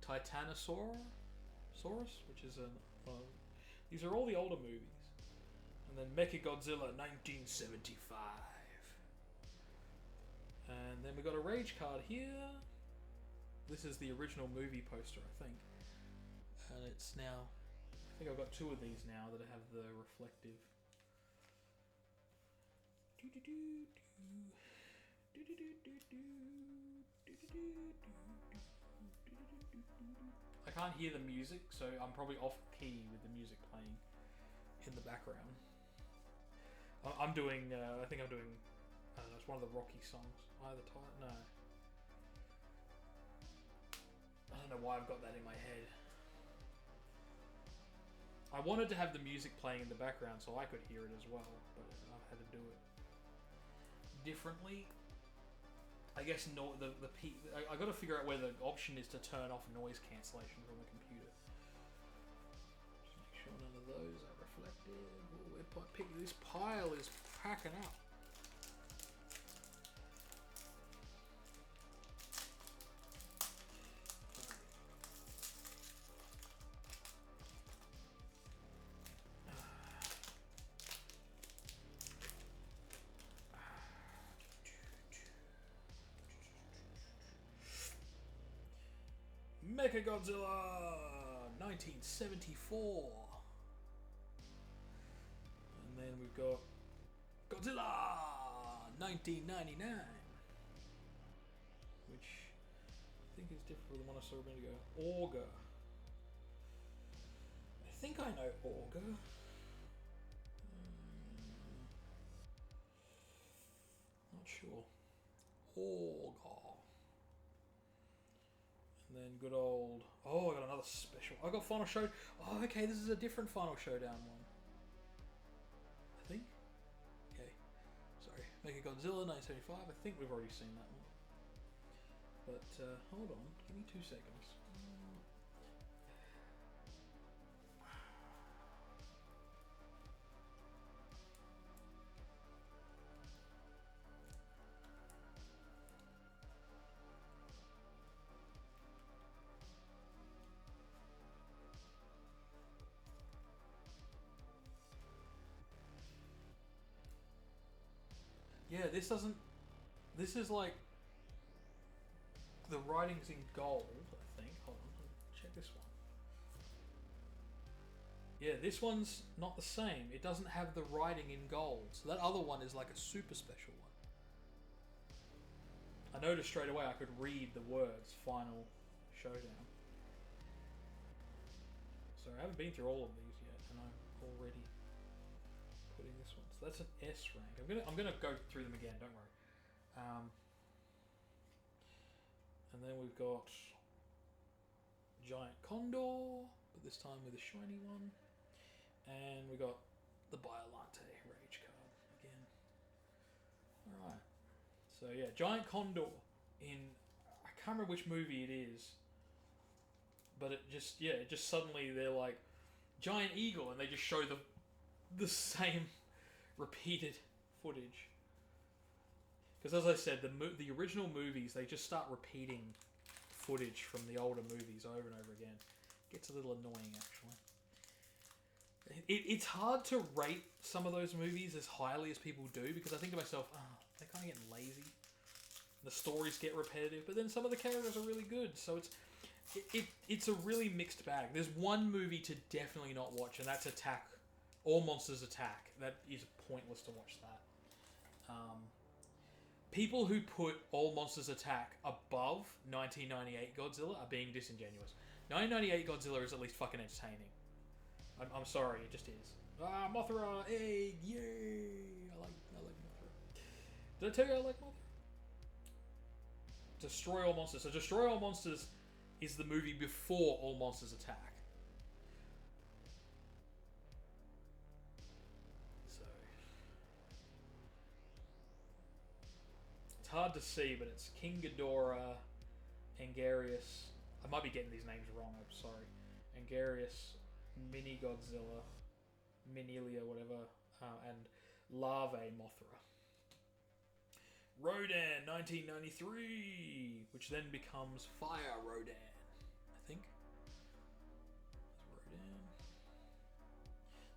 Titanosaurus, which is an... these are all the older movies. And then Mechagodzilla 1975. And then we got a Rage Card here. This is the original movie poster, I think. And it's now... I think I've got two of these now that have the reflective... I can't hear the music, so I'm probably off key with the music playing in the background. I'm doing, I think I'm doing, I don't know, it's one of the Rocky songs. Either type? No. I don't know why I've got that in my head. I wanted to have the music playing in the background so I could hear it as well, but I've had to do it differently. I guess no, I got to figure out where the option is to turn off noise cancellation from the computer. Just make sure none of those are reflective. This pile is packing up. Mechagodzilla 1974. And then we've got Godzilla 1999. Which think it's different from the one I saw a minute ago. Augur. I think I know Augur. Not sure. Augur. And then good old... Oh, I got another special. I got Final Show... Oh, okay, this is a different Final Showdown one. I think. Okay. Sorry. Mechagodzilla 1975. I think we've already seen that one. But, hold on. Give me 2 seconds. Yeah, this doesn't... This is like... The writing's in gold, I think. Hold on, check this one. Yeah, this one's not the same. It doesn't have the writing in gold. So that other one is like a super special one. I noticed straight away I could read the words Final Showdown. So I haven't been through all of these yet, and I'm already putting this one. So that's an S rank. I'm gonna go through them again. Don't worry. And then we've got Giant Condor, but this time with a shiny one. And we got the Biolante Rage card again. Alright. So yeah, Giant Condor in... I can't remember which movie it is. But it just suddenly they're like, Giant Eagle, and they just show the same repeated footage. Because as I said, the original movies, they just start repeating footage from the older movies over and over again. It gets a little annoying, actually. It's hard to rate some of those movies as highly as people do, because I think to myself, they're kind of getting lazy. The stories get repetitive, but then some of the characters are really good, so it's a really mixed bag. There's one movie to definitely not watch, and that's All Monsters Attack. That is pointless to watch that. People who put All Monsters Attack above 1998 Godzilla are being disingenuous. 1998 Godzilla is at least fucking entertaining. I'm sorry, it just is. Mothra, hey, yay! I like Mothra. Did I tell you I like Mothra? Destroy All Monsters. So Destroy All Monsters is the movie before All Monsters Attack. So it's hard to see, but it's King Ghidorah, Angarius. I might be getting these names wrong, I'm sorry. Angarius, Mini Godzilla, Minilia, whatever, and Larvae Mothra. Rodan, 1993, which then becomes Fire Rodan, I think. Rodan.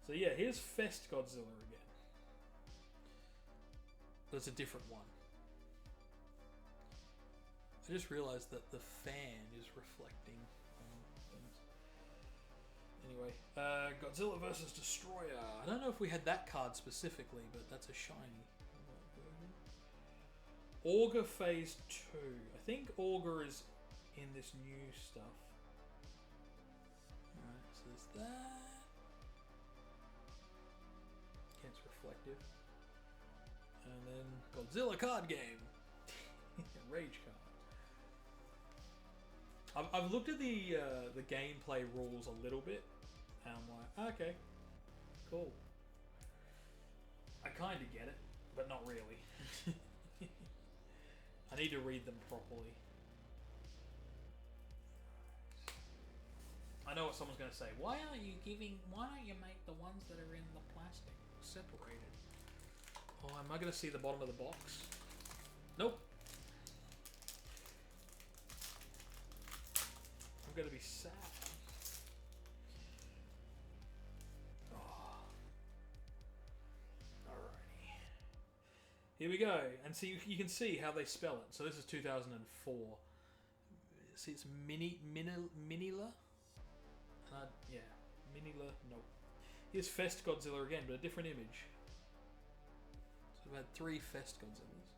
So yeah, here's Fest Godzilla again. That's a different one. I just realised that the fan is reflecting on things. Anyway, Godzilla vs. Destroyer. I don't know if we had that card specifically, but that's a shiny. Augur Phase 2. I think Augur is in this new stuff. Alright, so there's that. Against reflective. And then Godzilla card game. Rage card. I've looked at the gameplay rules a little bit, and I'm like, okay, cool. I kind of get it, but not really. I need to read them properly. I know what someone's going to say. Why don't you make the ones that are in the plastic separated? Oh, am I going to see the bottom of the box? Nope. I'm going to be sad. Oh. Alrighty. Here we go. And so you can see how they spell it. So this is 2004. See, it's Minila? Yeah, Minila, nope. Here's Fest Godzilla again, but a different image. So we've had 3 Fest Godzillas.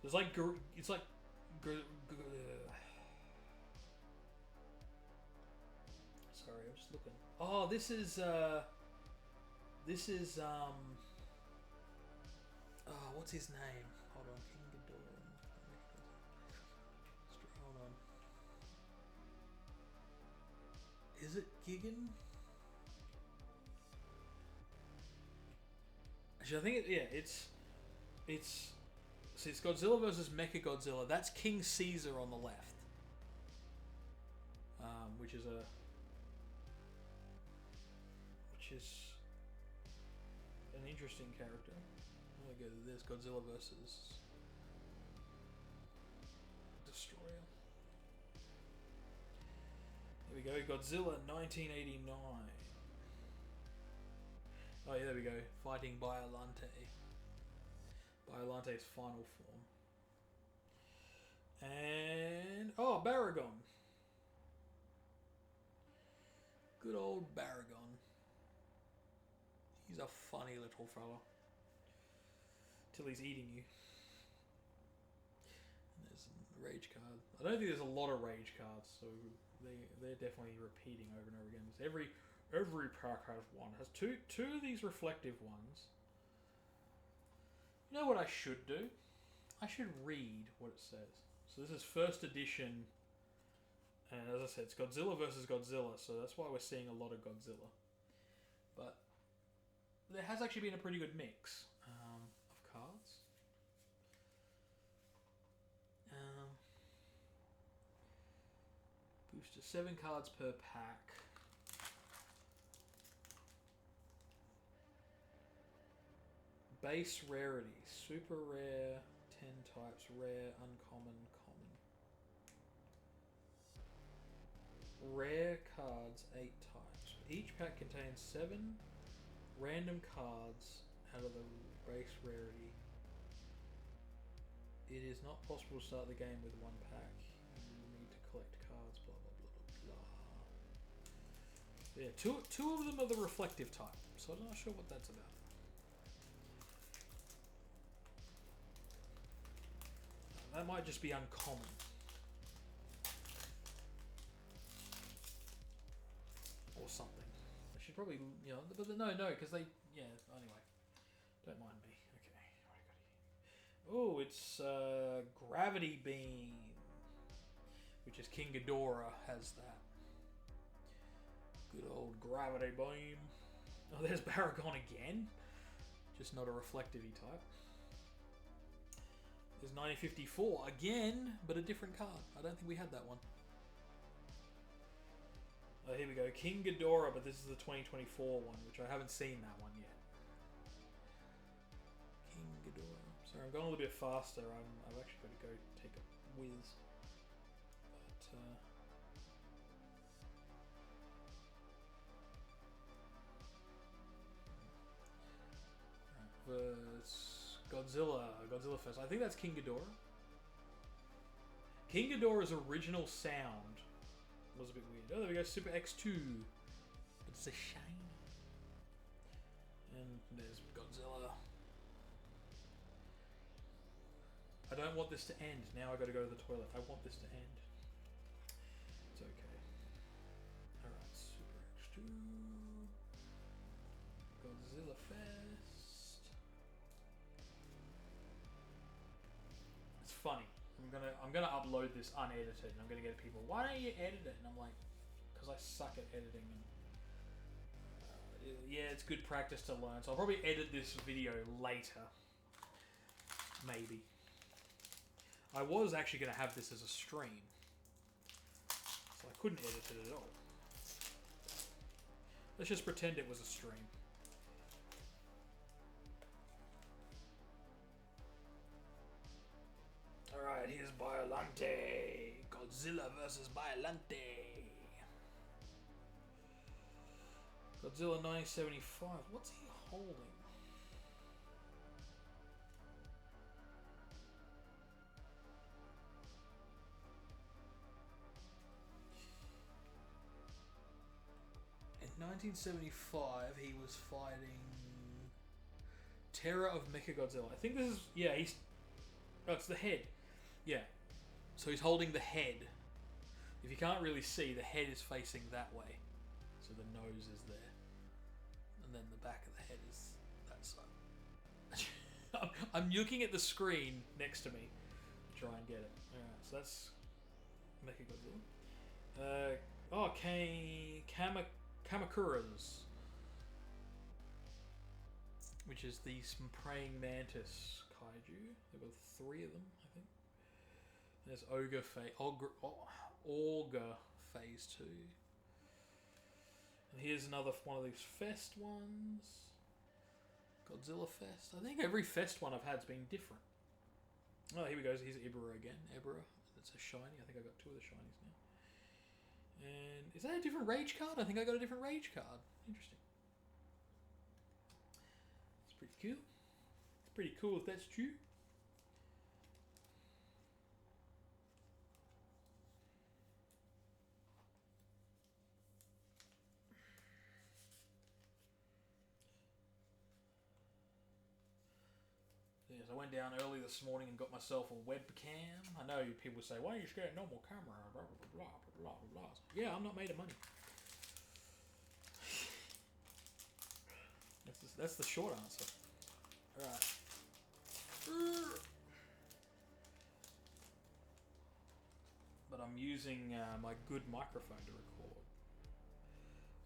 It's like Sorry, I'm just looking. Oh, this is oh, what's his name? Hold on, King Ghidorah. Hold on. Is it Gigan? Actually, I think it's see, it's Godzilla versus Mechagodzilla. That's King Caesar on the left, which is an interesting character. I'm gonna go. There's Godzilla versus Destroyer. Here we go. Godzilla 1989. Oh yeah, there we go. Fighting Biollante. Biollante's final form. And oh, Baragon. Good old Baragon. He's a funny little fella. Till he's eating you. And there's a rage card. I don't think there's a lot of rage cards, so they're definitely repeating over and over again. Every pack has one. Has two of these reflective ones. You know what I should do? I should read what it says. So this is first edition, and as I said, it's Godzilla versus Godzilla, so that's why we're seeing a lot of Godzilla. But there has actually been a pretty good mix of cards. Booster 7 cards per pack. Base rarity, super rare, 10 types, rare, uncommon, common. Rare cards, 8 types. Each pack contains 7 random cards out of the base rarity. It is not possible to start the game with one pack. You need to collect cards, blah, blah, blah, blah, blah. Yeah, two of them are the reflective type, so I'm not sure what that's about. That might just be uncommon. Or something. I should probably, but no, because they, anyway. Don't mind me. Okay, what do I got here? Oh, it's Gravity Beam. Which is King Ghidorah has that. Good old Gravity Beam. Oh, there's Baragon again. Just not a reflectivey type. There's 1954 again, but a different card. I don't think we had that one. Oh, here we go. King Ghidorah, but this is the 2024 one, which I haven't seen that one yet. King Ghidorah. Sorry, I'm going a little bit faster. I've actually got to go take a whiz. But Godzilla first. I think that's King Ghidorah. King Ghidorah's original sound was a bit weird. Oh, there we go. Super X2. It's a shiny. And there's Godzilla. I don't want this to end. Now I got to go to the toilet. I want this to end. It's okay. Alright, Super X2. Godzilla Fest. It's funny. I'm gonna upload this unedited, and I'm gonna get people. Why don't you edit it? And I'm like, because I suck at editing. And yeah, it's good practice to learn. So I'll probably edit this video later. Maybe. I was actually gonna have this as a stream, so I couldn't edit it at all. Let's just pretend it was a stream. Alright, here's Biollante. Godzilla versus Biollante. Godzilla 1975. What's he holding? In 1975, he was fighting Terror of Mechagodzilla. I think this is... Yeah, he's... Oh, it's the head. Yeah. So he's holding the head. If you can't really see, the head is facing that way. So the nose is there. And then the back of the head is that side. I'm looking at the screen next to me to try and get it. Alright, so that's Mechagodzilla. Kamakuras. Which is the praying mantis kaiju. There were 3 of them, I think. There's Ogre Phase 2. And here's another one of these Fest ones. Godzilla Fest. I think every Fest one I've had's been different. Oh, here we go. Here's Ibra again. Ibra. It's a shiny. I think I got 2 of the shinies now. And is that a different Rage card? I think I got a different Rage card. Interesting. It's pretty cool. It's pretty cool if that's true. Yes, I went down early this morning and got myself a webcam. I know people say, why don't you just get a normal camera? Blah, blah, blah, blah, blah, blah. Yeah, I'm not made of money. That's the short answer. Alright. But I'm using my good microphone to record.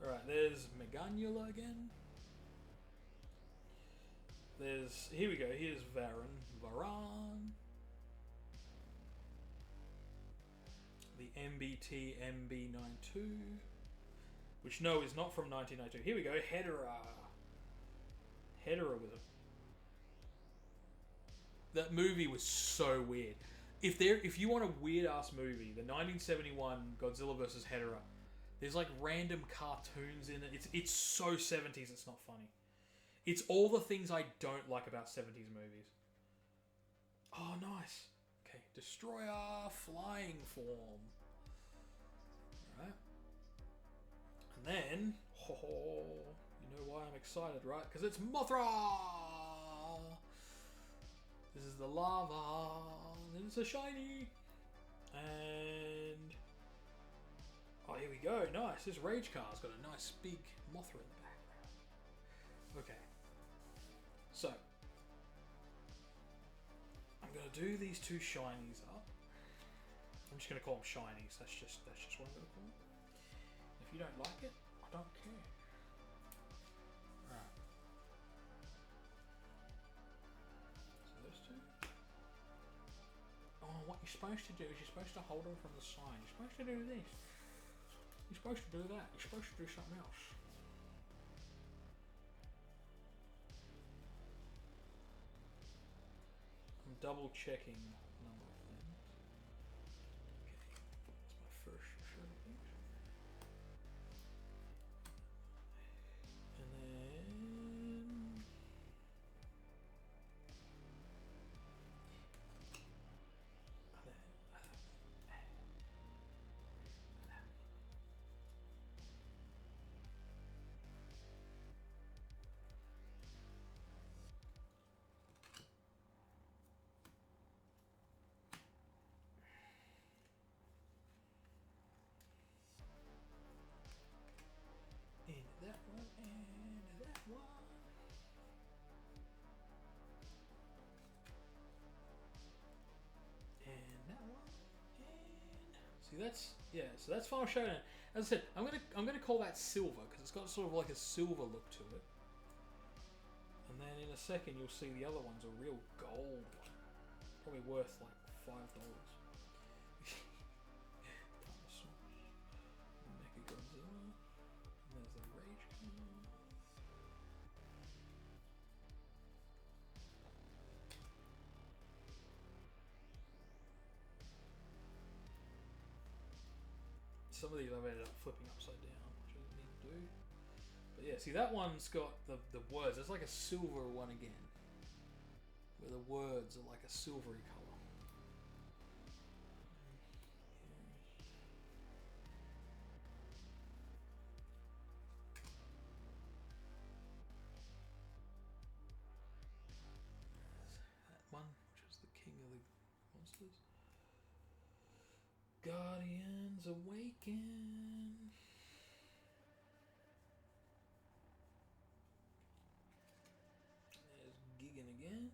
Alright, there's Meganula again. Here we go, here's Varan. The MBT MB92. Which no, is not from 1992. Here we go, Hedera with it. That movie was so weird. If you want a weird ass movie, the 1971 Godzilla vs. Hedera, there's like random cartoons in it. It's so 70s, it's not funny. It's all the things I don't like about 70s movies. Oh, nice. Okay, Destroyer, flying form. Alright. And then, you know why I'm excited, right? Because it's Mothra! This is the lava, and it's a shiny. And, oh, here we go. Nice. This Rage car's got a nice big Mothra in the background. Okay. So, I'm going to do these 2 shinies up. I'm just going to call them shinies. That's just what I'm going to call them. If you don't like it, I don't care. Alright. So those 2. Oh, what you're supposed to do is you're supposed to hold them from the side. You're supposed to do this. You're supposed to do that. You're supposed to do something else. I'm double checking a number of things. Okay, that's my first set of things. And then that one and that one. And that one. And see, that's so that's Final Showdown. As I said, I'm gonna call that silver because it's got sort of like a silver look to it. And then in a second you'll see the other one's a real gold one. Probably worth like $5. Mechagodzilla. And there's the Rage card. Some of these I've ended up flipping upside down, which I didn't need to do. But yeah, see that one's got the words. It's like a silver one again. Where the words are like a silvery colour. That one, which is the king of the monsters. Guardians awaken. There's Gigan again.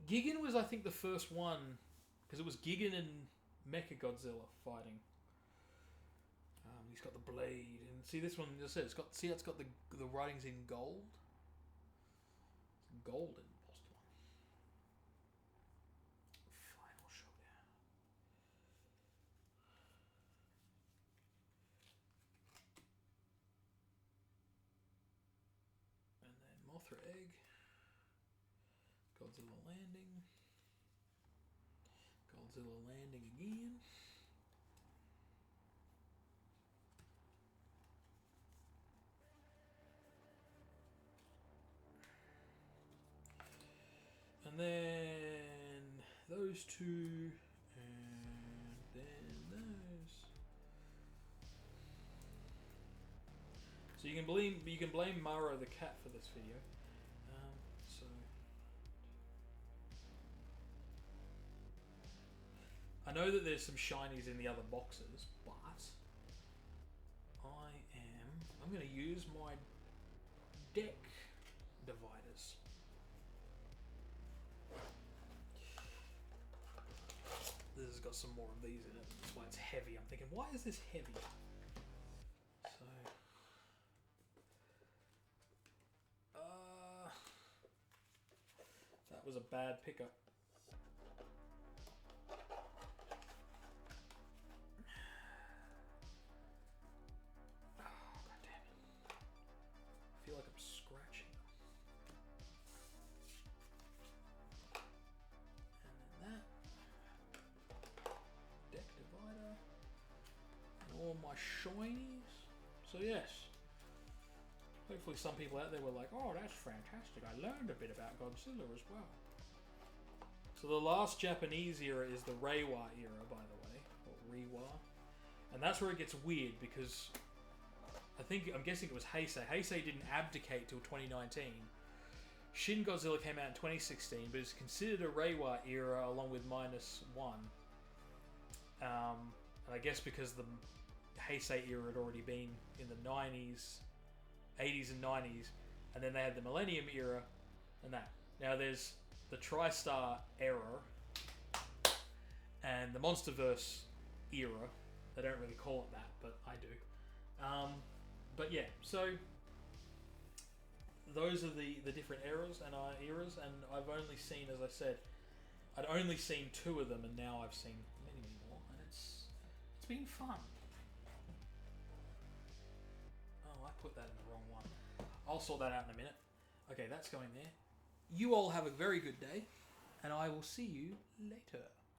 Gigan was, I think, the first one, because it was Gigan and Mechagodzilla fighting. He's got the blade, and see this one. Just said it's got the writings in gold. It's gold embossed one. Final showdown. And then Mothra egg. Godzilla landing. Godzilla landing again. And then those two, and then those. So you can blame Maro the cat for this video. So I know that there's some shinies in the other boxes, but I'm going to use my deck dividers. This has got some more of these in it. That's why it's heavy. I'm thinking, why is this heavy? So, that was a bad pickup. Oh, God damn it. I feel like I'm scratching them. And then that. Deck divider. And all my shinies. So yes. Hopefully some people out there were like, oh, that's fantastic. I learned a bit about Godzilla as well. So the last Japanese era is the Reiwa era, by the way. Or Reiwa. And that's where it gets weird because I'm guessing it was Heisei. Heisei didn't abdicate till 2019. Shin Godzilla came out in 2016, but is considered a Reiwa era along with -1. And I guess because the Heisei era had already been in the 90s, 80s and 90s, and then they had the Millennium era and that. Now there's the TriStar era and the Monsterverse era. They don't really call it that, but I do. But yeah, so those are the different eras, and I've only seen, as I said, I'd only seen 2 of them, and now I've seen many more, and it's been fun. Oh, I put that in the wrong one. I'll sort that out in a minute. Okay, that's going there. You all have a very good day, and I will see you later.